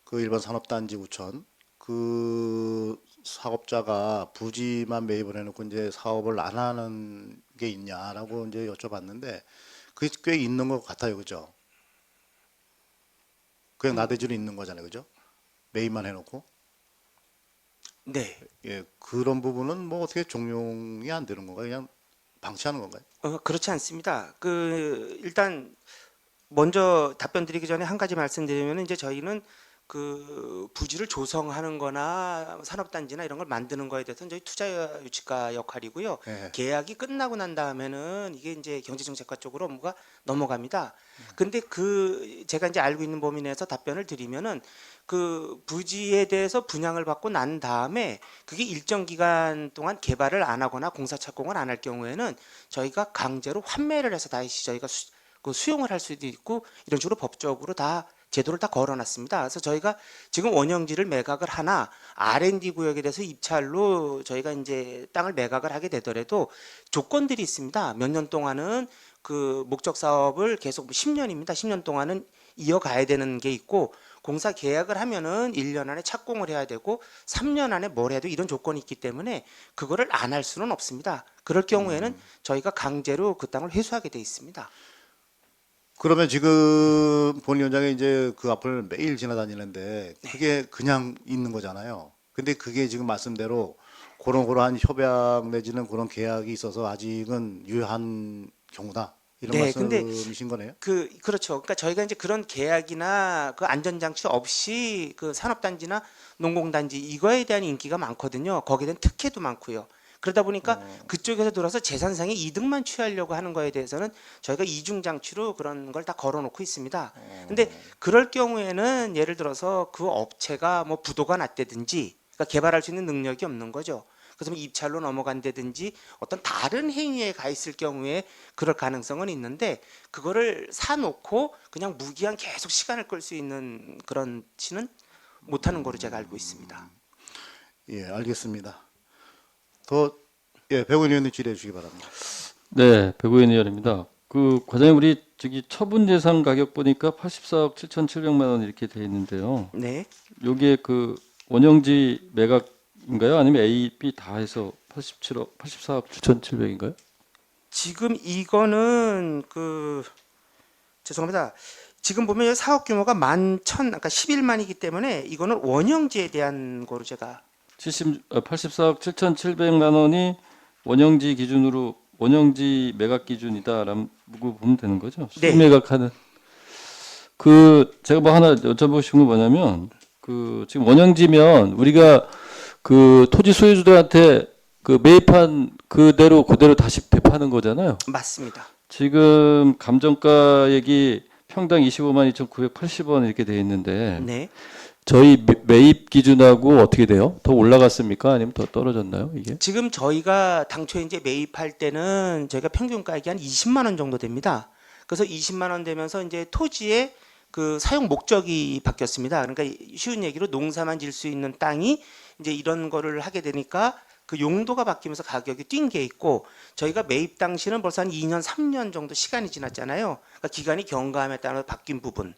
그 일반 산업단지 우천 그 사업자가 부지만 매입을 해놓고 이제 사업을 안 하는 게 있냐라고 이제 여쭤봤는데 그게 꽤 있는 것 같아요, 그죠? 그냥 나대주로 있는 거잖아요, 그죠? 매입만 해놓고. 네. 예, 그런 부분은 뭐 어떻게 종용이 안 되는 건가요? 그냥 방치하는 건가요? 그렇지 않습니다. 일단 먼저 답변 드리기 전에 한 가지 말씀드리면 이제 저희는 그 부지를 조성하는 거나 산업단지나 이런 걸 만드는 거에 대해서는 저희 투자 유치가 역할이고요. 예. 계약이 끝나고 난 다음에는 이게 이제 경제정책과 쪽으로 업무가 넘어갑니다. 근데 제가 이제 알고 있는 범위 내에서 답변을 드리면은 그 부지에 대해서 분양을 받고 난 다음에 그게 일정 기간 동안 개발을 안 하거나 공사 착공을 안 할 경우에는 저희가 강제로 환매를 해서 다시 저희가 수용을 할 수도 있고 이런 식으로 법적으로 다 제도를 다 걸어놨습니다. 그래서 저희가 지금 원형지를 매각을 하나 R&D 구역에 대해서 입찰로 저희가 이제 땅을 매각을 하게 되더라도 조건들이 있습니다. 몇 년 동안은 그 목적 사업을 계속 10년입니다. 10년 동안은 이어가야 되는 게 있고 공사 계약을 하면은 1년 안에 착공을 해야 되고 3년 안에 뭘 해도 이런 조건이 있기 때문에 그거를 안 할 수는 없습니다. 그럴 경우에는 저희가 강제로 그 땅을 회수하게 돼 있습니다. 그러면 지금 본 위원장이 이제 그 앞을 매일 지나다니는데 그게 그냥 있는 거잖아요. 근데 그게 지금 말씀대로 그런 협약 내지는 그런 계약이 있어서 아직은 유효한 경우다. 이런 네, 근데 말씀이신 거네요. 그렇죠. 그러니까 저희가 이제 그런 계약이나 그 안전장치 없이 그 산업단지나 농공단지 이거에 대한 인기가 많거든요. 거기에 대한 특혜도 많고요. 그러다 보니까 그쪽에서 들어서 재산상의 이득만 취하려고 하는 거에 대해서는 저희가 이중장치로 그런 걸 다 걸어놓고 있습니다. 근데 그럴 경우에는 예를 들어서 그 업체가 뭐 부도가 났다든지 그러니까 개발할 수 있는 능력이 없는 거죠. 그래서 입찰로 넘어간다든지 어떤 다른 행위에 가 있을 경우에 그럴 가능성은 있는데 그거를 사놓고 그냥 무기한 계속 시간을 끌 수 있는 그런 치는 못하는 거로 제가 알고 있습니다. 예, 알겠습니다. 백원 의원님 질의해 주시기 바랍니다. 네, 백우현 의원입니다. 그 과장님 우리 저기 처분 예상 가격 보니까 84억 7,700만 원 이렇게 돼 있는데요. 네. 요게 그 원형지 매각인가요? 아니면 A, B 다 해서 84억 7,700인가요? 지금 이거는 죄송합니다. 지금 보면 사업 규모가 11,000 아까 11만이기 때문에 이거는 원형지에 대한 거로 제가 84억 7,700만 원이 원형지 기준으로 원형지 매각 기준이다라고 보면 되는 거죠? 네. 수매각하는 제가 뭐 하나 여쭤보고 싶은 건 뭐냐면 지금 원형지면 우리가 그 토지 소유주들한테 그 매입한 그대로 다시 되파는 거잖아요. 맞습니다. 지금 감정가액이 평당 25만 2,980원 이렇게 돼 있는데 네. 저희 매입 기준하고 어떻게 돼요? 더 올라갔습니까? 아니면 더 떨어졌나요? 이게? 지금 저희가 당초에 이제 매입할 때는 저희가 평균 가격이 한 20만 원 정도 됩니다. 그래서 20만 원 되면서 이제 토지의 그 사용 목적이 바뀌었습니다. 그러니까 쉬운 얘기로 농사만 질 수 있는 땅이 이제 이런 거를 하게 되니까 그 용도가 바뀌면서 가격이 뛴 게 있고 저희가 매입 당시는 벌써 한 2년, 3년 정도 시간이 지났잖아요. 그러니까 기간이 경과함에 따라 바뀐 부분.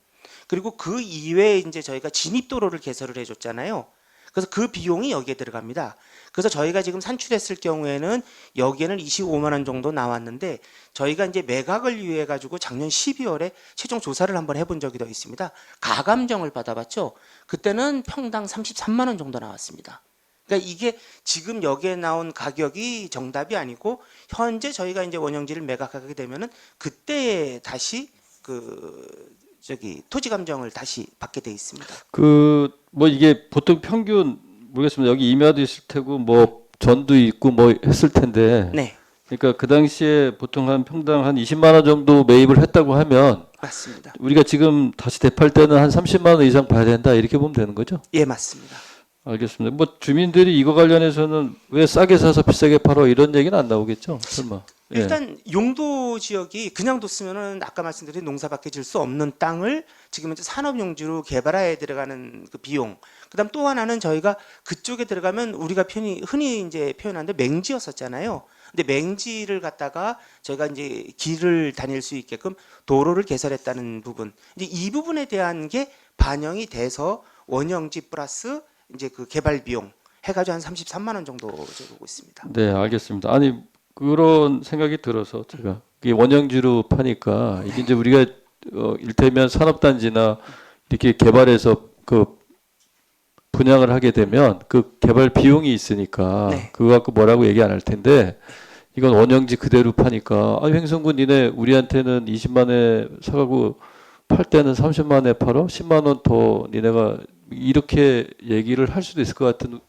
그리고 그 이외에 이제 저희가 진입도로를 개설을 해줬잖아요. 그래서 그 비용이 여기에 들어갑니다. 그래서 저희가 지금 산출했을 경우에는 여기에는 25만 원 정도 나왔는데 저희가 이제 매각을 위해 가지고 작년 12월에 최종 조사를 한번 해본 적이 더 있습니다. 가감정을 받아봤죠. 그때는 평당 33만 원 정도 나왔습니다. 그러니까 이게 지금 여기에 나온 가격이 정답이 아니고 현재 저희가 이제 원형지를 매각하게 되면은 그때 다시 토지 감정을 다시 받게 돼 있습니다. 뭐 이게 보통 평균 모르겠습니다. 여기 임야도 있을 테고 뭐 전도 있고 뭐 했을 텐데. 네, 그러니까 그 당시에 보통 한 평당 한 20만 원 정도 매입을 했다고 하면 맞습니다. 우리가 지금 다시 대팔 때는 한 30만 원 이상 봐야 된다 이렇게 보면 되는 거죠? 예, 맞습니다. 알겠습니다. 뭐 주민들이 이거 관련해서는 왜 싸게 사서 비싸게 팔어 이런 얘기는 안 나오겠죠? 설마. 예. 일단 용도 지역이 그냥 뒀으면은 아까 말씀드린 농사밖에 질 수 없는 땅을 지금 이제 산업용지로 개발해야 들어가는 그 비용. 그다음 또 하나는 저희가 그쪽에 들어가면 우리가 흔히 이제 표현하는데 맹지였었잖아요. 근데 맹지를 갖다가 저희가 이제 길을 다닐 수 있게끔 도로를 개설했다는 부분. 이제 이 부분에 대한 게 반영이 돼서 원형지 플러스 이제 그 개발 비용 해가지고 한 33만 원 정도 제가 보고 있습니다. 네, 알겠습니다. 아니 그런 생각이 들어서 제가 이게 원형지로 파니까 이게 이제 우리가 일테면 산업단지나 이렇게 개발해서 분양을 하게 되면 그 개발 비용이 있으니까 네. 그거 갖고 뭐라고 얘기 안 할 텐데 이건 원형지 그대로 파니까 횡성군 니네 우리한테는 20만에 사가고 팔 때는 30만에 팔어 10만 원 더 니네가 이렇게 얘기를 할 수도 있을 것 같은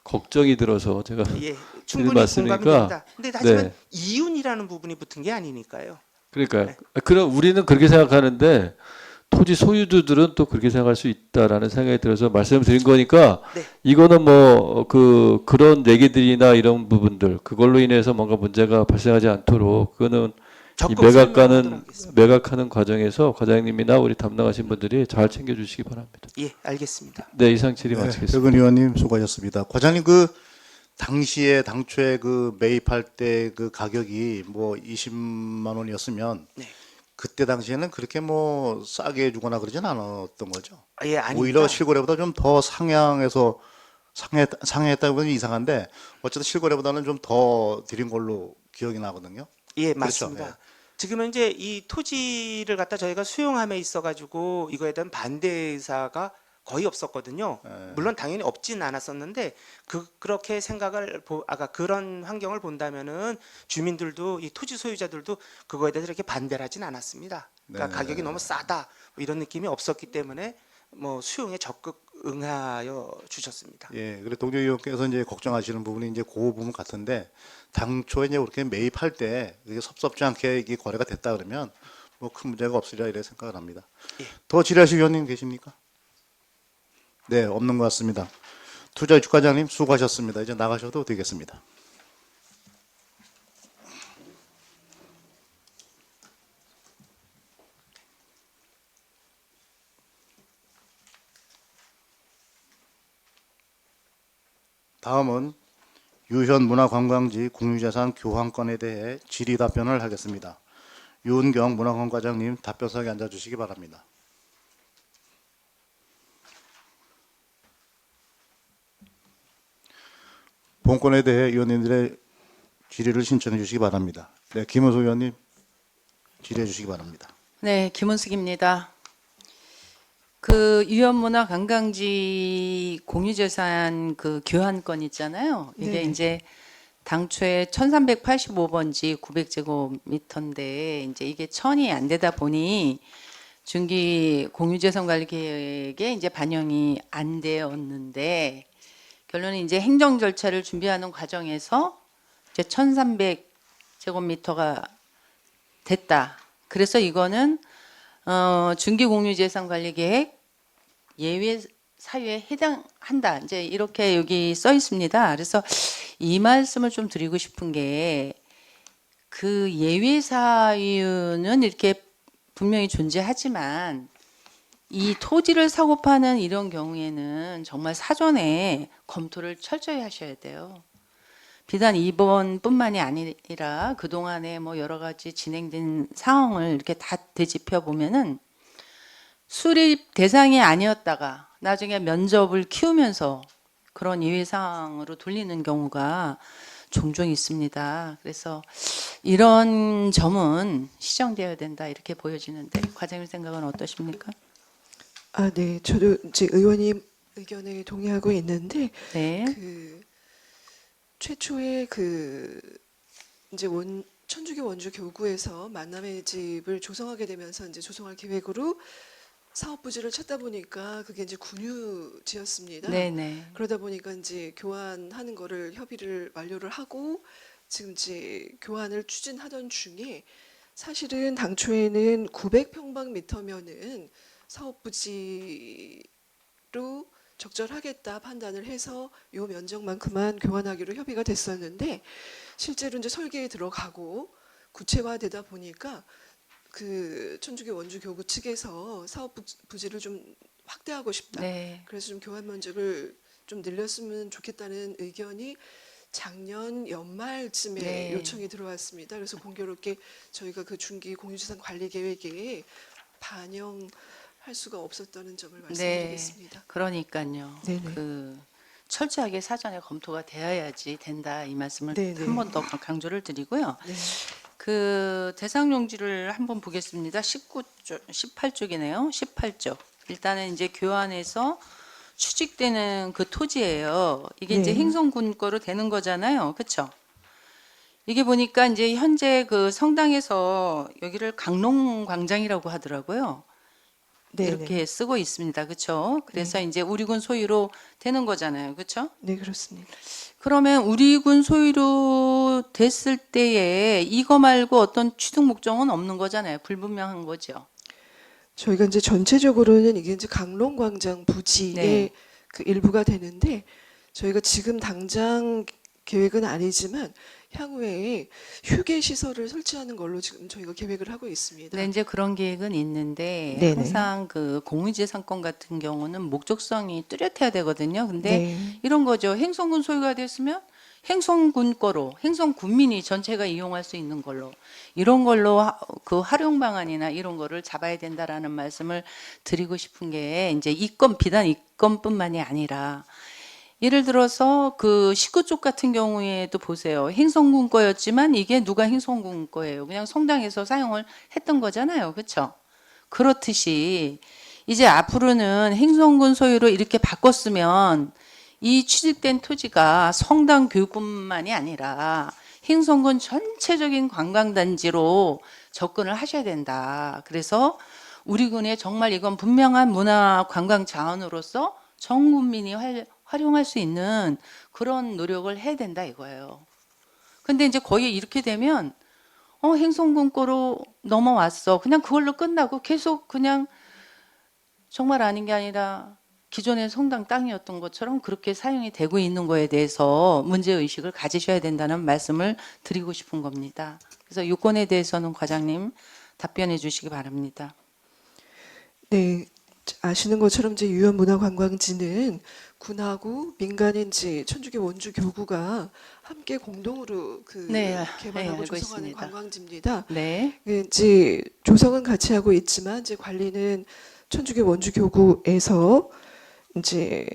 걱정이 들어서 제가 예, 충분히 말씀이니까. 공감이 됩니다. 근데 하지만 네. 이윤이라는 부분이 붙은 게 아니니까요. 그러니까요. 네. 그럼 우리는 그렇게 생각하는데 토지 소유주들은 또 그렇게 생각할 수 있다라는 생각이 들어서 말씀을 드린 거니까 네. 이거는 뭐 그런 얘기들이나 이런 부분들 그걸로 인해서 뭔가 문제가 발생하지 않도록 그거는 적극 매각가는 설명하도록 하겠습니다. 매각하는 과정에서 과장님이나 우리 담당하신 분들이 잘 챙겨주시기 바랍니다. 예, 알겠습니다. 네, 이상 질의 네, 마치겠습니다. 백은 의원님 수고하셨습니다. 과장님 당초에 매입할 때 그 가격이 뭐 20만 원이었으면 네. 그때 당시에는 그렇게 뭐 싸게 주거나 그러진 않았던 거죠. 예, 아닙니다. 오히려 실거래보다 좀 더 상향했다고 하면 이상한데 어쨌든 실거래보다는 좀 더 드린 걸로 기억이 나거든요. 예, 그렇죠. 맞습니다. 예. 지금은 이제 이 토지를 갖다 저희가 수용함에 있어가지고 이거에 대한 반대 의사가 거의 없었거든요. 물론 당연히 없진 않았었는데 그렇게 그런 환경을 본다면은 주민들도 이 토지 소유자들도 그거에 대해서 이렇게 반대를 하진 않았습니다. 그러니까 네. 가격이 너무 싸다 뭐 이런 느낌이 없었기 때문에 뭐 수용에 적극 응하여 주셨습니다. 예, 그래 동조 의원께서 이제 걱정하시는 부분이 이제 그 부분 같은데 당초에 이제 그렇게 매입할 때 이게 섭섭지 않게 이게 거래가 됐다 그러면 뭐 큰 문제가 없으리라 이래 생각을 합니다. 예. 더 질의하실 위원님 계십니까? 네, 없는 것 같습니다. 투자유축 과장님 수고하셨습니다. 이제 나가셔도 되겠습니다. 다음은 유현 문화관광지 국유재산 교환권에 대해 질의 답변을 하겠습니다. 유은경 문화관광과장님 답변석에 앉아주시기 바랍니다. 본건에 대해 의원님들의 질의를 신청해 주시기 바랍니다. 네, 김은수 의원님 질의해 주시기 바랍니다. 네, 김은숙입니다. 그 유형문화관광지 공유재산 그 교환권 있잖아요. 이게 네네. 이제 당초에 1385번지 900제곱미터인데 이제 이게 1000이 안 되다 보니 중기 공유재산관리 계획에 이제 반영이 안 되었는데 결론은 이제 행정 절차를 준비하는 과정에서 이제 1300제곱미터가 됐다. 그래서 이거는 중기공유재산관리계획 예외 사유에 해당한다. 이제 이렇게 여기 써 있습니다. 그래서 이 말씀을 좀 드리고 싶은 게 그 예외 사유는 이렇게 분명히 존재하지만 이 토지를 사고 파는 이런 경우에는 정말 사전에 검토를 철저히 하셔야 돼요. 비단 이번뿐만이 아니라 그동안에 뭐 여러 가지 진행된 상황을 이렇게 다 되짚어 보면은 수립 대상이 아니었다가 나중에 면접을 키우면서 그런 예외 사항으로 돌리는 경우가 종종 있습니다. 그래서 이런 점은 시정되어야 된다 이렇게 보여지는데 과장님 생각은 어떠십니까? 아, 네. 저도 이제 의원님 의견에 동의하고 있는데 네. 그 최초에 그 이제 천주교 원주 교구에서 만남의 집을 조성하게 되면서 이제 조성할 계획으로 사업 부지를 찾다 보니까 그게 이제 군유지였습니다. 네네. 그러다 보니까 이제 교환하는 거를 협의를 완료를 하고 지금 이제 교환을 추진하던 중에 사실은 당초에는 900평방미터면은 사업 부지로 적절하겠다 판단을 해서 요 면적만큼만 교환하기로 협의가 됐었는데 실제로 이제 설계에 들어가고 구체화되다 보니까 그 천주교 원주 교구 측에서 사업 부지를 좀 확대하고 싶다. 네. 그래서 좀 교환 면적을 좀 늘렸으면 좋겠다는 의견이 작년 연말쯤에 네. 요청이 들어왔습니다. 그래서 공교롭게 저희가 그 중기 공유재산 관리 계획에 반영할 수가 없었다는 점을 말씀드리겠습니다. 그러니까요. 네네. 그 철저하게 사전에 검토가 되어야지 된다 이 말씀을 네네. 한 번 더 강조를 드리고요. 네. 그 대상 용지를 한번 보겠습니다. 18쪽이네요. 18쪽. 일단은 이제 교환해서 취직되는 그 토지예요. 이게 이제 네. 행성군 거로 되는 거잖아요. 그렇죠? 이게 보니까 이제 현재 그 성당에서 여기를 강롱광장이라고 하더라고요. 네네. 이렇게 쓰고 있습니다. 그렇죠? 그래서 이제 우리군 소유로 되는 거잖아요. 그렇죠? 네, 그렇습니다. 그러면 우리군 소유로 됐을 때에 이거 말고 어떤 취득 목적은 없는 거잖아요. 불분명한 거죠. 저희가 이제 전체적으로는 이게 이제 강롱광장 부지의 네. 그 일부가 되는데 저희가 지금 당장 계획은 아니지만 향후에 휴게 시설을 설치하는 걸로 지금 저희가 계획을 하고 있습니다. 네, 이제 그런 계획은 있는데 네네. 항상 그 공유재산권 같은 경우는 목적성이 뚜렷해야 되거든요. 근데 네. 이런 거죠. 행성군 소유가 됐으면 행성군 거로 행성군민이 전체가 이용할 수 있는 걸로 이런 걸로 그 활용 방안이나 이런 거를 잡아야 된다라는 말씀을 드리고 싶은 게 이제 이건 비단 이건뿐만이 아니라 예를 들어서 그 19쪽 같은 경우에도 보세요. 행성군 거였지만 이게 누가 행성군 거예요. 그냥 성당에서 사용을 했던 거잖아요. 그렇죠? 그렇듯이 이제 앞으로는 행성군 소유로 이렇게 바꿨으면 이 취득된 토지가 성당 교육뿐만이 아니라 행성군 전체적인 관광단지로 접근을 하셔야 된다. 그래서 우리 군에 정말 이건 분명한 문화 관광 자원으로서 전 국민이 활용할 수 있는 그런 노력을 해야 된다 이거예요. 근데 이제 거의 이렇게 되면 행성군 거로 넘어왔어. 그냥 그걸로 끝나고 계속 그냥 정말 아닌 게 아니라 기존의 성당 땅이었던 것처럼 그렇게 사용이 되고 있는 거에 대해서 문제의식을 가지셔야 된다는 말씀을 드리고 싶은 겁니다. 그래서 요건에 대해서는 과장님 답변해 주시기 바랍니다. 네, 아시는 것처럼 이제 유형문화관광지는 군하고 민간인지 천주교 원주 교구가 함께 공동으로 그 네, 개발하고 알고 조성하는 있습니다. 관광지입니다. 네. 이제 조성은 같이 하고 있지만 이제 관리는 천주교 원주 교구에서 이제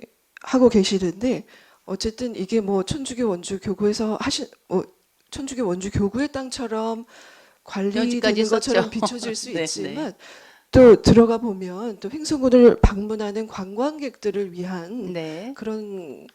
하고 계시는데 어쨌든 이게 뭐 천주교 원주 교구에서 천주교 원주 교구의 땅처럼 관리되는 여기까지 것처럼 썼죠. 비춰질 수 네, 있지만 또 들어가 보면 또 횡성군을 방문하는 관광객들을 위한 네. 그런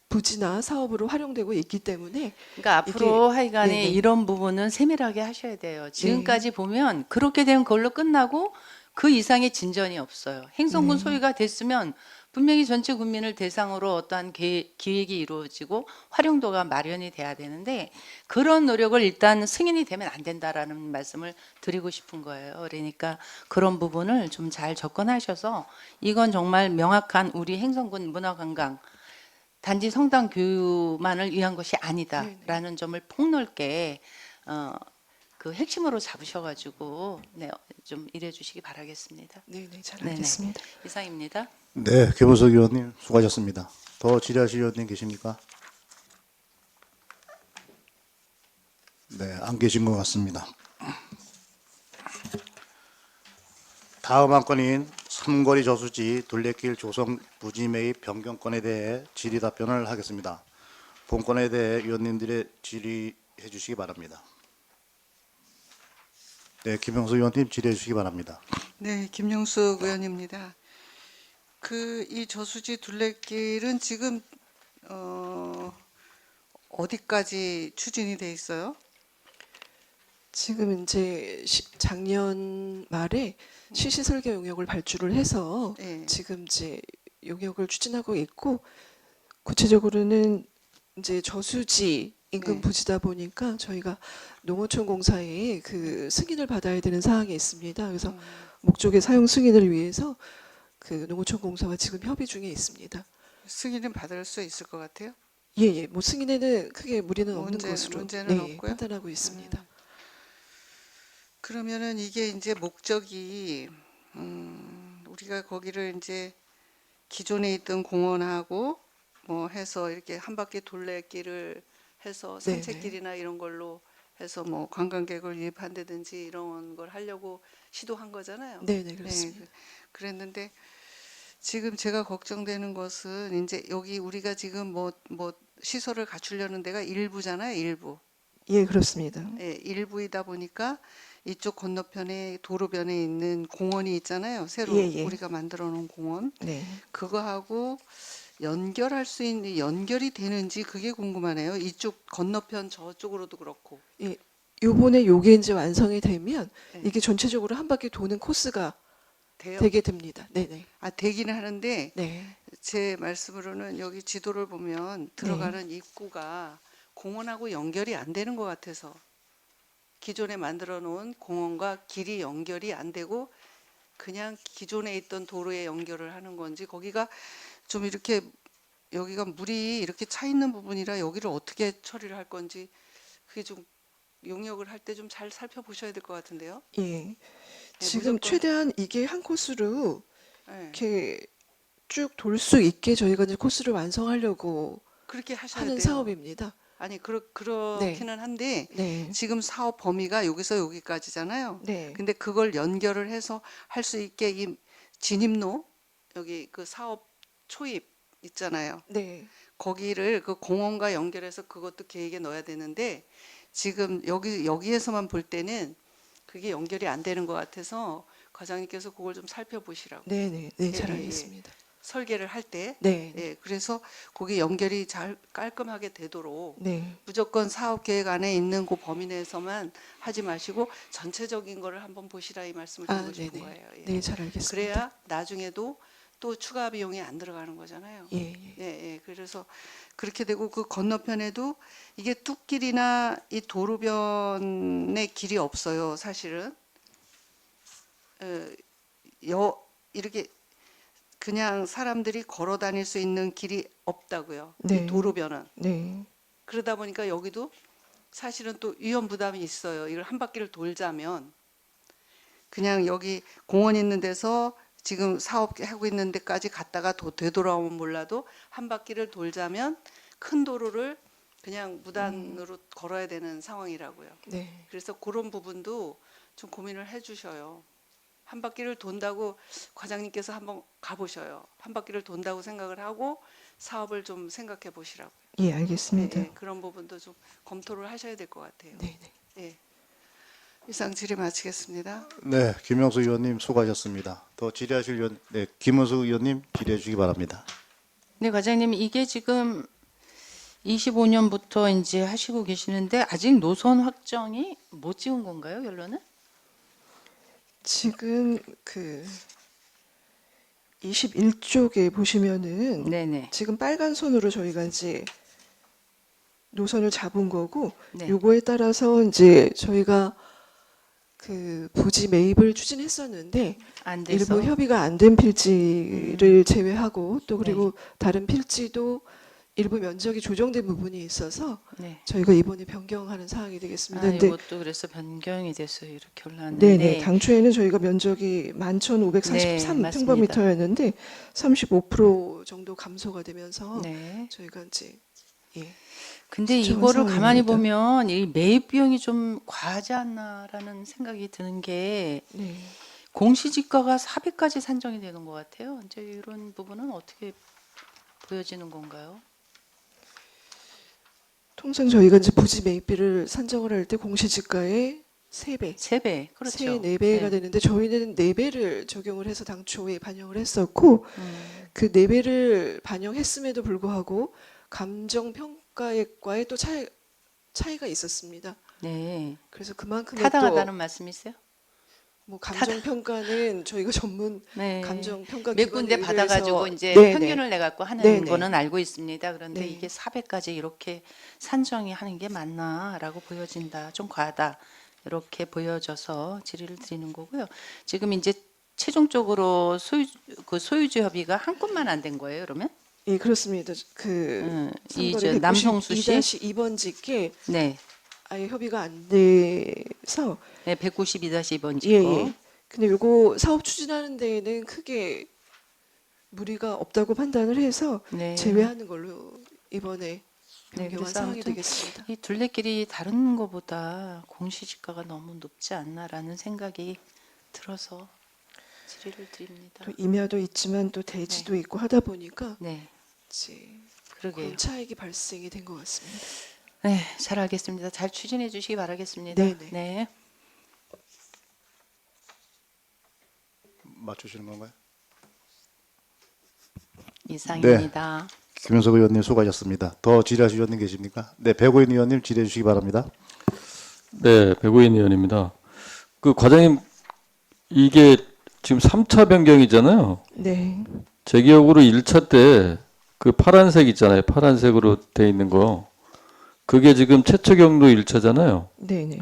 부지나 사업으로 활용되고 있기 때문에 그러니까 앞으로 하여간에 네네. 이런 부분은 세밀하게 하셔야 돼요. 지금까지 보면 그렇게 된 걸로 끝나고 그 이상의 진전이 없어요. 행성군 소유가 됐으면 분명히 전체 국민을 대상으로 어떠한 기획이 이루어지고 활용도가 마련이 돼야 되는데 그런 노력을 일단 승인이 되면 안 된다라는 말씀을 드리고 싶은 거예요. 그러니까 그런 부분을 좀 잘 접근하셔서 이건 정말 명확한 우리 행성군 문화관광 단지 성당 교육만을 위한 것이 아니다라는 점을 폭넓게 그 핵심으로 잡으셔가지고 좀 일해주시기 바라겠습니다. 네네 잘 네네. 알겠습니다. 이상입니다. 네, 김은석 의원님 수고하셨습니다. 더 질의하실 의원님 계십니까? 네, 안 계신 것 같습니다. 다음 한 건인 삼거리 저수지 둘레길 조성 부지 매입 변경건에 대해 질의 답변을 하겠습니다. 본건에 대해 의원님들의 질의해 주시기 바랍니다. 네, 김영수 의원님 질의해 주시기 바랍니다. 네, 김용숙 의원입니다. 이 저수지 둘레길은 지금 어디까지 추진이 돼 있어요? 지금 이제 작년 말에 시시 설계 용역을 발주를 해서 네. 지금 이제 용역을 추진하고 있고 구체적으로는 이제 저수지 인근 네. 부지다 보니까 저희가 농어촌 공사에 그 승인을 받아야 되는 사항이 있습니다. 그래서 목적의 사용 승인을 위해서 그 농어촌 공사와 지금 협의 중에 있습니다. 승인은 받을 수 있을 것 같아요? 예, 뭐 승인에는 크게 무리는 없는 문제는 것으로 없고요? 판단하고 있습니다. 그러면은 이게 이제 목적이 우리가 거기를 이제 기존에 있던 공원하고 뭐 해서 이렇게 한 바퀴 둘레길을 해서 네네. 산책길이나 이런 걸로 해서 뭐 관광객을 유입한다든지 이런 걸 하려고 시도한 거잖아요. 네, 그렇습니다. 그랬는데 지금 제가 걱정되는 것은 이제 여기 우리가 지금 뭐 시설을 갖추려는 데가 일부잖아요, 일부. 예, 그렇습니다. 예, 일부이다 보니까 이쪽 건너편에 도로변에 있는 공원이 있잖아요. 새로 예. 우리가 만들어 놓은 공원. 네. 그거하고 연결할 수 있는 연결이 되는지 그게 궁금하네요. 이쪽 건너편 저쪽으로도 그렇고. 요번에 요게 이제 완성이 되면 네. 이게 전체적으로 한 바퀴 도는 코스가 돼요? 되게 됩니다. 네네. 되기는 하는데 네. 제 말씀으로는 여기 지도를 보면 들어가는 입구가 공원하고 연결이 안 되는 것 같아서 기존에 만들어 놓은 공원과 길이 연결이 안 되고 그냥 기존에 있던 도로에 연결을 하는 건지 거기가 좀 이렇게 여기가 물이 이렇게 차 있는 부분이라 여기를 어떻게 처리를 할 건지 그게 좀 용역을 할 때 좀 잘 살펴보셔야 될 것 같은데요. 예. 네, 지금 무조건- 최대한 이게 한 코스로 네, 이렇게 쭉 돌 수 있게 저희가 이제 코스를 완성하려고 그렇게 하셔야 하는 돼요. 사업입니다. 아니 그렇기는 한데 네. 지금 사업 범위가 여기서 여기까지잖아요. 네. 근데 그걸 연결을 해서 할 수 있게 이 진입로 여기 그 사업 초입 있잖아요. 네. 거기를 그 공원과 연결해서 그것도 계획에 넣어야 되는데 지금 여기에서만 볼 때는 그게 연결이 안 되는 것 같아서 과장님께서 그걸 좀 살펴보시라고 네, 네. 네, 잘 예, 예. 알겠습니다. 설계를 할 때 네. 예, 그래서 거기 연결이 잘 깔끔하게 되도록 네. 무조건 사업 계획 안에 있는 그 범위 내에서만 하지 마시고 전체적인 거를 한번 보시라 이 말씀을 드리고 아, 싶은 네네. 거예요. 예. 네, 잘 알겠습니다. 그래야 나중에도 또 추가 비용이 안 들어가는 거잖아요. 예, 예. 예, 예. 그래서 그렇게 되고 그 건너편에도 이게 뚝길이나 이 도로변의 길이 없어요. 사실은 이렇게 그냥 사람들이 걸어 다닐 수 있는 길이 없다고요. 네. 이 도로변은. 네. 그러다 보니까 여기도 사실은 또 위험 부담이 있어요. 이걸 한 바퀴를 돌자면 그냥 여기 공원 있는 데서 지금 사업하고 있는 데까지 갔다가 되돌아오면 몰라도 한 바퀴를 돌자면 큰 도로를 그냥 무단으로 걸어야 되는 상황이라고요. 네. 그래서 그런 부분도 좀 고민을 해 주셔요. 한 바퀴를 돈다고 과장님께서 한번 가보셔요. 한 바퀴를 돈다고 생각을 하고 사업을 좀 생각해 보시라고요. 예, 알겠습니다. 예, 예, 그런 부분도 좀 검토를 하셔야 될 것 같아요. 네, 네. 예. 이상 질의 마치겠습니다. 네, 김영수 의원님 수고하셨습니다. 더 질의하실 의원, 네, 김은수 의원님 질의해 주기 바랍니다. 네, 과장님 이게 지금 25년부터 이제 하시고 계시는데 아직 노선 확정이 못 지은 건가요, 결론은? 지금 그 21쪽에 보시면은 네네. 지금 빨간 선으로 저희가 이제 노선을 잡은 거고 네. 요거에 따라서 이제 저희가 그 부지 매입을 추진했었는데 안 돼서. 일부 협의가 안 된 필지를 제외하고 또 그리고 네. 다른 필지도 일부 면적이 조정된 부분이 있어서 네. 저희가 이번에 변경하는 사항이 되겠습니다. 아, 근데 이것도 그래서 변경이 돼서 이렇게 올라왔는데. 네네, 당초에는 저희가 면적이 11,543 네, 평방미터였는데 35% 정도 감소가 되면서 네. 저희가 이제 예. 근데 수정한 이거를 가만히 상황입니다. 보면 이 매입 비용이 좀 과하지 않나라는 생각이 드는 게 네. 공시지가가 400까지 산정이 되는 것 같아요. 이제 이런 부분은 어떻게 보여지는 건가요? 통상 저희가 이제 부지 매입비를 산정을 할 때 공시지가의 3배, 3배. 그렇죠. 4배가 네. 되는데 저희는 4배를 적용을 해서 당초에 반영을 했었고 그 4배를 반영했음에도 불구하고 감정평가액과의 또 차이가 있었습니다. 네. 그래서 그만큼의 타당하다는 말씀이세요? 뭐 감정평가는 저희가 전문 네. 감정평가 몇 군데 기관에 받아가지고 의해서 이제 네네. 평균을 내갖고 하는 네네. 거는 알고 있습니다. 그런데 네. 이게 400까지 이렇게 산정이 하는 게 맞나라고 보여진다. 좀 과하다. 이렇게 보여져서 질의를 드리는 거고요. 지금 이제 최종적으로 소유주 협의가 한 건만 안 된 거예요, 그러면? 예, 그렇습니다. 그 이 저 남성수 씨? 2-2번 짓게 네. 아예 협의가 안 돼서 네, 192-2번 예, 짓고. 예. 근데 요거 사업 추진하는 데에는 크게 무리가 없다고 판단을 해서 네. 제외하는 걸로 이번에 네, 변경한 그래서 상황이 아무튼 되겠습니다. 이 둘레길이 다른 것보다 공시지가가 너무 높지 않나라는 생각이 들어서 질의를 드립니다. 또 임야도 있지만 또 대지도 있고 하다 보니까 네, 이제 그러게요. 그런 차익이 발생이 된 것 같습니다. 네, 잘 알겠습니다. 잘 추진해 주시기 바라겠습니다. 네네. 네. 맞추시는 건가요? 이상입니다. 김영석 의원님 수고하셨습니다. 더 질의하실 의원님 계십니까? 네, 백오인 의원님 질의해 주시기 바랍니다. 네, 백오인 의원입니다. 그 과장님 이게 지금 3차 변경이잖아요. 네. 제 기억으로 1차 때 그 파란색 있잖아요. 파란색으로 돼 있는 거. 그게 지금 최초 경로 1차잖아요. 네네.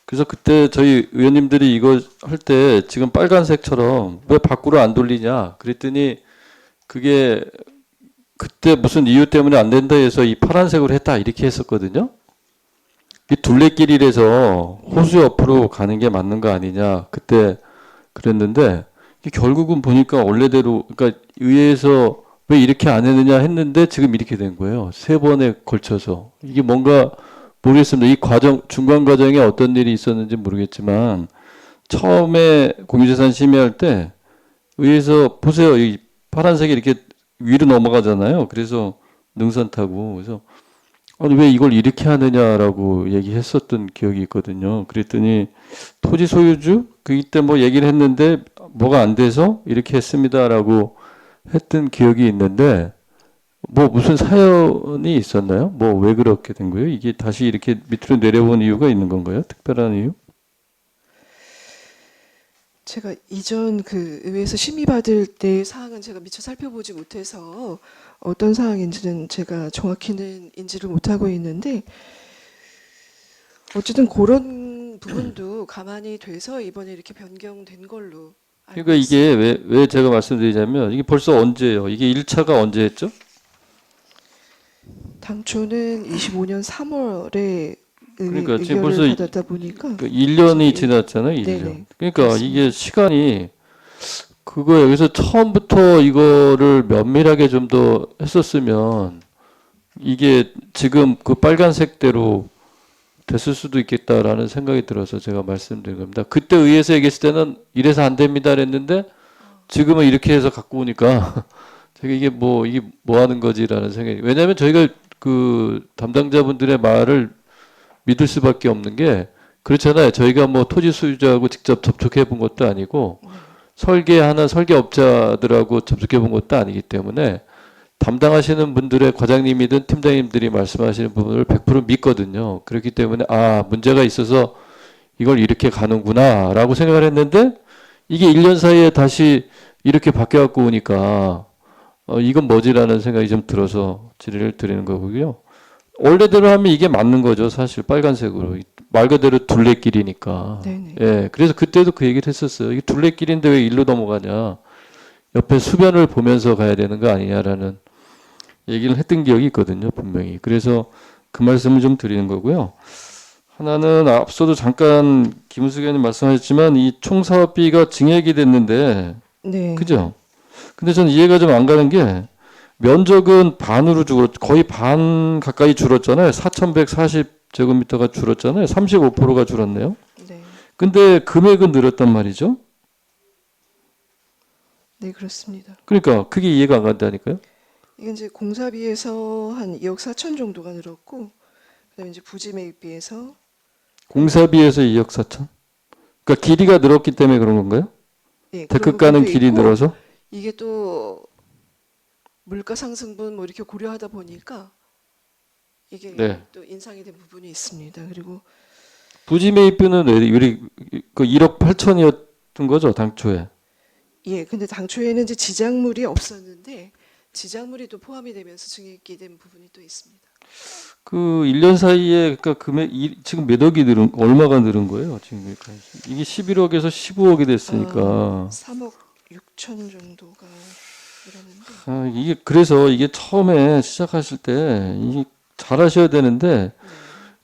그래서 그때 저희 의원님들이 이거 할 때 지금 빨간색처럼 왜 밖으로 안 돌리냐 그랬더니 그게 그때 무슨 이유 때문에 안 된다 해서 이 파란색으로 했다 이렇게 했었거든요. 이 둘레길이라서 호수 옆으로 가는 게 맞는 거 아니냐 그때 그랬는데 이게 결국은 보니까 원래대로 그러니까 의회에서 왜 이렇게 안 했느냐 했는데 지금 이렇게 된 거예요. 3번에 걸쳐서 이게 뭔가 모르겠습니다. 이 과정 중간 과정에 어떤 일이 있었는지 모르겠지만 처음에 공유재산 심의할 때 의회에서 보세요. 이 파란색이 이렇게 위로 넘어가잖아요. 그래서 능선 타고 그래서 아니 왜 이걸 이렇게 하느냐라고 얘기했었던 기억이 있거든요. 그랬더니 토지 소유주 그때 뭐 얘기를 했는데 뭐가 안 돼서 이렇게 했습니다라고 했던 기억이 있는데 뭐 무슨 사연이 있었나요? 뭐 왜 그렇게 된 거예요? 이게 다시 이렇게 밑으로 내려온 이유가 있는 건가요? 특별한 이유? 제가 이전 그 의회에서 심의받을 때 사항은 제가 미처 살펴보지 못해서 어떤 사항인지는 제가 정확히는 인지를 못하고 있는데 어쨌든 그런 부분도 감안이 돼서 이번에 이렇게 변경된 걸로 알고 그러니까 있습니다. 이게 왜 제가 말씀드리자면 이게 벌써 언제예요? 이게 1차가 언제 했죠? 당초는 25년 3월에 그러니까 지금 의결을 벌써 받았다 보니까 1년이 지났잖아요. 1년. 네네. 그러니까 그렇습니다. 이게 시간이 그거 여기서 처음부터 이거를 면밀하게 좀 더 했었으면 이게 지금 그 빨간색대로 됐을 수도 있겠다라는 생각이 들어서 제가 말씀드린 겁니다. 그때 의회에서 얘기했을 때는 이래서 안 됩니다 그랬는데 지금은 이렇게 해서 갖고 오니까 제가 이게 뭐 하는 거지라는 생각이. 왜냐하면 저희가 그 담당자분들의 말을 믿을 수밖에 없는 게 그렇잖아요. 저희가 뭐 토지 소유자하고 직접 접촉해 본 것도 아니고 설계하는 설계업자들하고 접촉해 본 것도 아니기 때문에 담당하시는 분들의 과장님이든 팀장님들이 말씀하시는 부분을 100% 믿거든요. 그렇기 때문에 아 문제가 있어서 이걸 이렇게 가는구나라고 생각을 했는데 이게 1년 사이에 다시 이렇게 바뀌어갖고 오니까 이건 뭐지라는 생각이 좀 들어서 질의를 드리는 거고요. 원래대로 하면 이게 맞는 거죠. 사실 빨간색으로. 말 그대로 둘레길이니까. 네네. 예, 그래서 그때도 그 얘기를 했었어요. 이게 둘레길인데 왜 일로 넘어가냐. 옆에 수변을 보면서 가야 되는 거 아니냐라는 얘기를 했던 기억이 있거든요. 분명히. 그래서 그 말씀을 좀 드리는 거고요. 하나는 앞서도 잠깐 김은숙 의원님 말씀하셨지만 이 총사업비가 증액이 됐는데 네. 그죠? 근데 저는 이해가 좀 안 가는 게 면적은 반으로 거의 반 가까이 줄었잖아요. 4,140제곱미터가 줄었잖아요. 35%가 줄었네요. 네. 근데 금액은 늘었단 말이죠. 네, 그렇습니다. 그러니까 그게 이해가 안 간다니까요. 이게 이제 공사비에서 한 2억 4천 정도가 늘었고 그다음에 이제 부지 매입비에서 공사비에서 2억 4천? 그러니까 길이가 늘었기 때문에 그런 건가요? 예, 데크 그런 가는 부분도 길이 있고 늘어서? 이게 또 물가 상승분 뭐 이렇게 고려하다 보니까 이게 네. 또 인상이 된 부분이 있습니다. 그리고 부지 매입비는 왜 우리 그 1억 8천이었던 거죠, 당초에. 예, 근데 당초에는 이제 지작물이 없었는데 지작물이 또 포함이 되면서 증액이 된 부분이 또 있습니다. 그 1년 사이에 그러니까 금액 지금 몇 억이 늘은 얼마가 늘은 거예요, 지금 그러니까 이게 11억에서 15억이 됐으니까. 3억 6천 정도가 늘었는데 아, 이게 그래서 이게 처음에 시작하실 때 이게 잘하셔야 되는데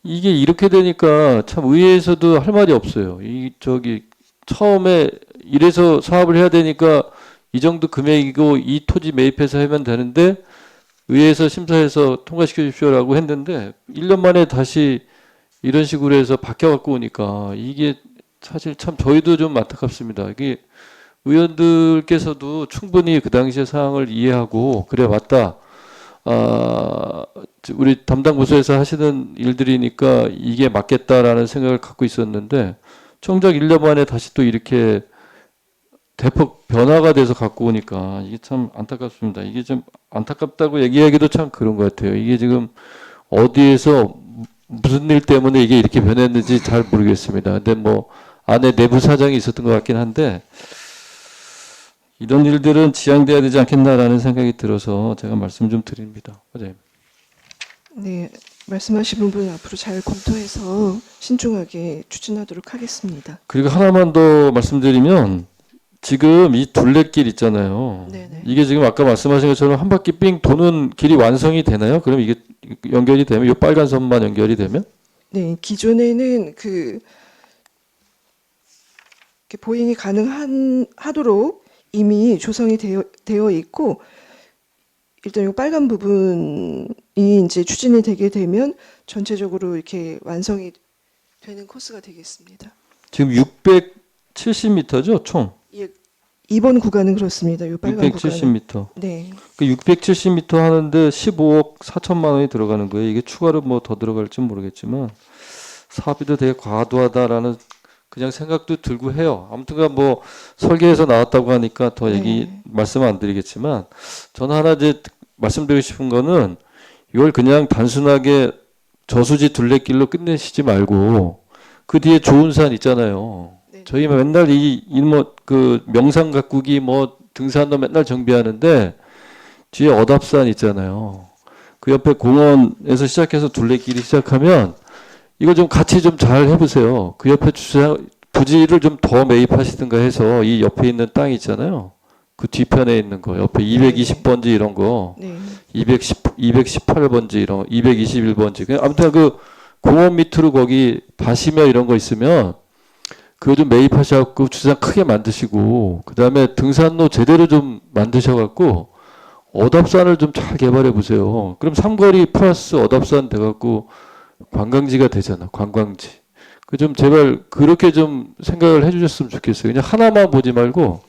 이게 이렇게 되니까 참 의회에서도 할 말이 없어요. 이 처음에 이래서 사업을 해야 되니까 이 정도 금액이고 이 토지 매입해서 하면 되는데 의회에서 심사해서 통과시켜 주십시오라고 했는데 1년 만에 다시 이런 식으로 해서 바뀌어 갖고 오니까 이게 사실 참 저희도 좀 안타깝습니다. 이게 의원들께서도 충분히 그 당시의 상황을 이해하고 그래 맞다. 우리 담당 부서에서 하시는 일들이니까 이게 맞겠다라는 생각을 갖고 있었는데 정작 1년 만에 다시 또 이렇게 대폭 변화가 돼서 갖고 오니까 이게 참 안타깝습니다. 이게 좀 안타깝다고 얘기하기도 참 그런 것 같아요. 이게 지금 어디에서 무슨 일 때문에 이게 이렇게 변했는지 잘 모르겠습니다. 근데 뭐 안에 내부 사정이 있었던 것 같긴 한데 이런 일들은 지양돼야 되지 않겠나라는 생각이 들어서 제가 말씀 좀 드립니다. 과장님. 네, 말씀하신 부분 앞으로 잘 검토해서 신중하게 추진하도록 하겠습니다. 그리고 하나만 더 말씀드리면 지금 이 둘레길 있잖아요. 네네. 이게 지금 아까 말씀하신 것처럼 한 바퀴 삥 도는 길이 완성이 되나요? 그럼 이게 연결이 되면 이 빨간 선만 연결이 되면? 네, 기존에는 그 이렇게 보행이 가능하도록 이미 조성이 되어 있고 일단 이 빨간 부분이 이제 추진이 되게 되면 전체적으로 이렇게 완성이 되는 코스가 되겠습니다. 지금 670m죠, 총. 예, 이번 구간은 그렇습니다. 이 빨간 구간은. 670m. 네. 그 670m 하는데 15억 4천만 원이 들어가는 거예요. 이게 추가로 뭐 더 들어갈지 모르겠지만 사업비도 되게 과도하다라는 그냥 생각도 들고 해요. 아무튼간 뭐 설계에서 나왔다고 하니까 더 얘기 말씀 안 드리겠지만 저는 하나 이제 말씀드리고 싶은 거는 이걸 그냥 단순하게 저수지 둘레길로 끝내시지 말고 그 뒤에 좋은 산 있잖아요. 네. 저희 맨날 그 명산 가꾸기 뭐 등산로 맨날 정비하는데 뒤에 어답산 있잖아요. 그 옆에 공원에서 시작해서 둘레길이 시작하면 이거 좀 같이 좀 잘 해보세요. 그 옆에 주차장 부지를 좀 더 매입하시든가 해서 이 옆에 있는 땅 있잖아요. 그 뒤편에 있는 거 옆에 220번지 이런 거 네. 218번지 이런 거 221번지 아무튼 그 공원 밑으로 거기 밭이며 이런 거 있으면 그거 좀 매입하셔갖고 주차장 크게 만드시고 그 다음에 등산로 제대로 좀 만드셔갖고 어답산을 좀 잘 개발해 보세요. 그럼 삼거리 플러스 어답산 돼갖고 관광지가 되잖아. 관광지. 그 좀 제발 그렇게 좀 생각을 해주셨으면 좋겠어요. 그냥 하나만 보지 말고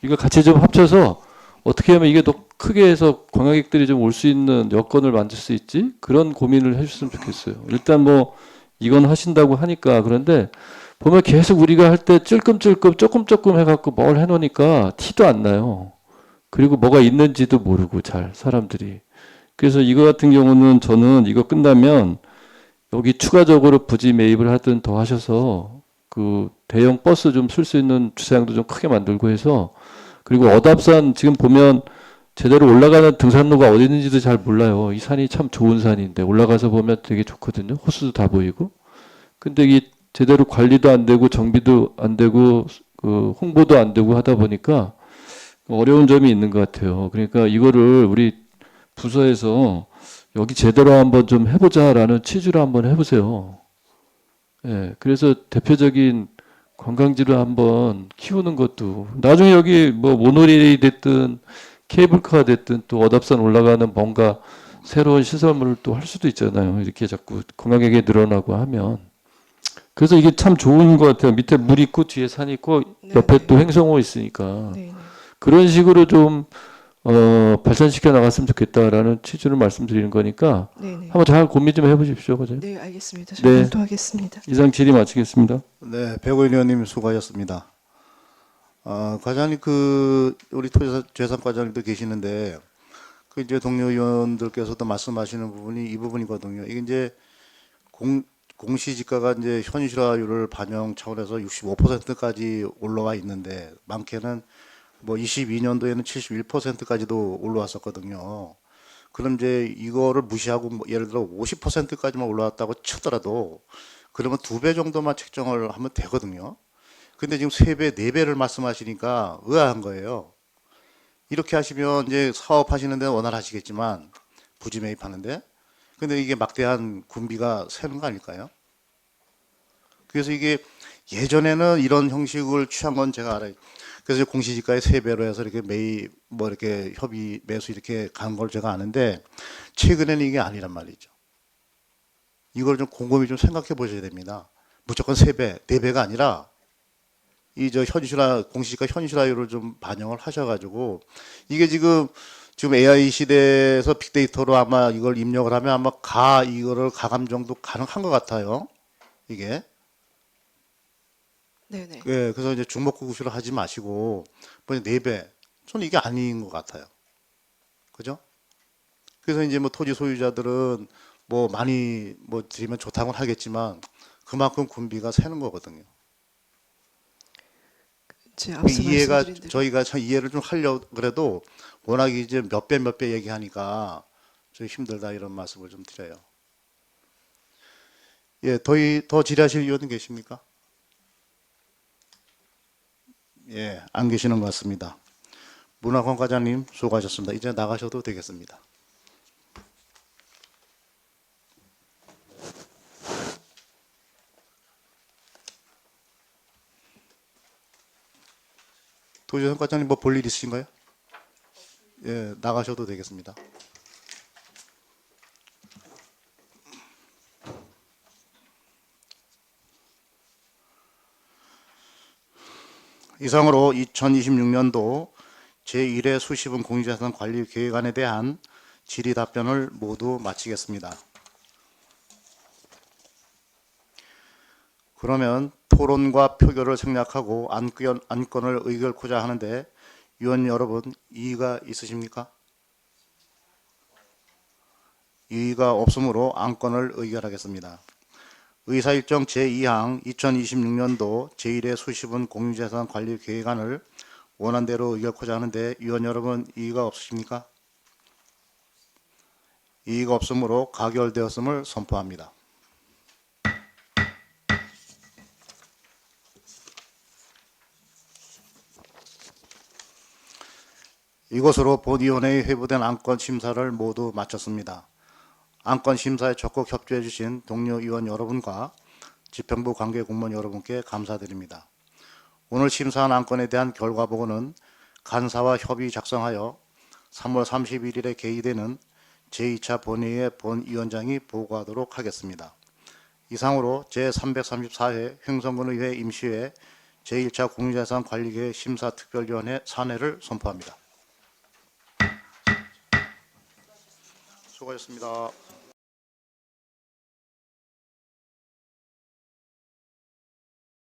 이거 같이 좀 합쳐서 어떻게 하면 이게 더 크게 해서 관광객들이 좀 올 수 있는 여건을 만들 수 있지? 그런 고민을 해주셨으면 좋겠어요. 일단 뭐 이건 하신다고 하니까 그런데 보면 계속 우리가 할 때 찔끔찔끔 조금 해갖고 뭘 해놓으니까 티도 안 나요. 그리고 뭐가 있는지도 모르고 잘 사람들이. 그래서 이거 같은 경우는 저는 이거 끝나면 여기 추가적으로 부지 매입을 하든 더 하셔서 그 대형 버스 좀 쓸 수 있는 주차장도 좀 크게 만들고 해서 그리고 어답산 지금 보면 제대로 올라가는 등산로가 어디 있는지도 잘 몰라요. 이 산이 참 좋은 산인데 올라가서 보면 되게 좋거든요. 호수도 다 보이고. 근데 이 제대로 관리도 안 되고 정비도 안 되고 그 홍보도 안 되고 하다 보니까 어려운 점이 있는 것 같아요. 그러니까 이거를 우리 부서에서 여기 제대로 한번 좀 해보자라는 취지로 한번 해보세요. 예, 그래서 대표적인 관광지를 한번 키우는 것도 나중에 여기 뭐 모노레일이 됐든 케이블카가 됐든 또 어답산 올라가는 뭔가 새로운 시설물을 또 할 수도 있잖아요. 이렇게 자꾸 관광객이 늘어나고 하면. 그래서 이게 참 좋은 것 같아요. 밑에 물 있고 뒤에 산 있고 옆에 네네. 또 횡성호 있으니까. 네. 그런 식으로 좀 발전시켜 나갔으면 좋겠다라는 취지를 말씀드리는 거니까 네네. 한번 잘 고민 좀 해보십시오. 과장님. 네, 알겠습니다. 잘 네. 검토하겠습니다. 이상 질의 마치겠습니다. 네, 백오일 의원님 수고하셨습니다. 과장님 우리 토지재산 과장님도 계시는데 그 이제 동료 의원들께서도 말씀하시는 부분이 이 부분이거든요. 이게 이제 공시지가가 이제 현실화율을 반영 차원에서 65%까지 올라와 있는데 많게는 뭐 22년도에는 71%까지도 올라왔었거든요. 그럼 이제 이거를 무시하고 뭐 예를 들어 50%까지만 올라왔다고 치더라도 그러면 2배 정도만 책정을 하면 되거든요. 근데 지금 3배, 4배를 말씀하시니까 의아한 거예요. 이렇게 하시면 이제 사업하시는 데는 원활하시겠지만 부지 매입하는데 근데 이게 막대한 군비가 새는 거 아닐까요? 그래서 이게 예전에는 이런 형식을 취한 건 제가 알아요. 그래서 공시지가의 3배로 해서 이렇게 매입, 뭐 이렇게 협의, 매수 이렇게 간 걸 제가 아는데 최근에는 이게 아니란 말이죠. 이걸 좀 곰곰이 좀 생각해 보셔야 됩니다. 무조건 3배, 4배가 아니라 이 공시지가 현실화율을 좀 반영을 하셔가지고 이게 지금 AI 시대에서 빅데이터로 아마 이걸 입력을 하면 아마 이거를 가감 정도 가능한 것 같아요. 이게. 네네. 예, 그래서 이제 중목구구시를 하지 마시고, 뭐 4배. 저는 이게 아닌 것 같아요. 그죠? 그래서 이제 뭐 토지 소유자들은 뭐 많이 뭐 드리면 좋다고는 하겠지만 그만큼 군비가 새는 거거든요. 제 앞서 이해가, 말씀드린 대로. 저희가 참 이해를 좀 하려고 그래도 워낙 이제 몇 배 얘기하니까 좀 힘들다 이런 말씀을 좀 드려요. 예, 더 질의하실 의원님 계십니까? 예, 안 계시는 것 같습니다. 문화관 과장님 수고하셨습니다. 이제 나가셔도 되겠습니다. 도지선 과장님 뭐 볼 일 있으신가요? 예, 나가셔도 되겠습니다. 이상으로 2026년도 제1회 수시분 공유자산 관리 계획안에 대한 질의 답변을 모두 마치겠습니다. 그러면 토론과 표결을 생략하고 안건을 의결코자 하는데 위원 여러분 이의가 있으십니까? 이의가 없으므로 안건을 의결하겠습니다. 의사일정 제2항 2026년도 제1회 수시분 공유재산 관리 계획안을 원안대로 의결코자 하는데 위원 여러분 이의가 없으십니까? 이의가 없으므로 가결되었음을 선포합니다. 이것으로 본위원회의 회부된 안건 심사를 모두 마쳤습니다. 안건 심사에 적극 협조해 주신 동료 의원 여러분과 집행부 관계 공무원 여러분께 감사드립니다. 오늘 심사한 안건에 대한 결과 보고는 간사와 협의 작성하여 3월 31일에 개의되는 제2차 본회의의 본위원장이 보고하도록 하겠습니다. 이상으로 제334회 횡성군의회 임시회 제1차 공유자산 관리계획 심사특별위원회 산회를 선포합니다. 수고하셨습니다.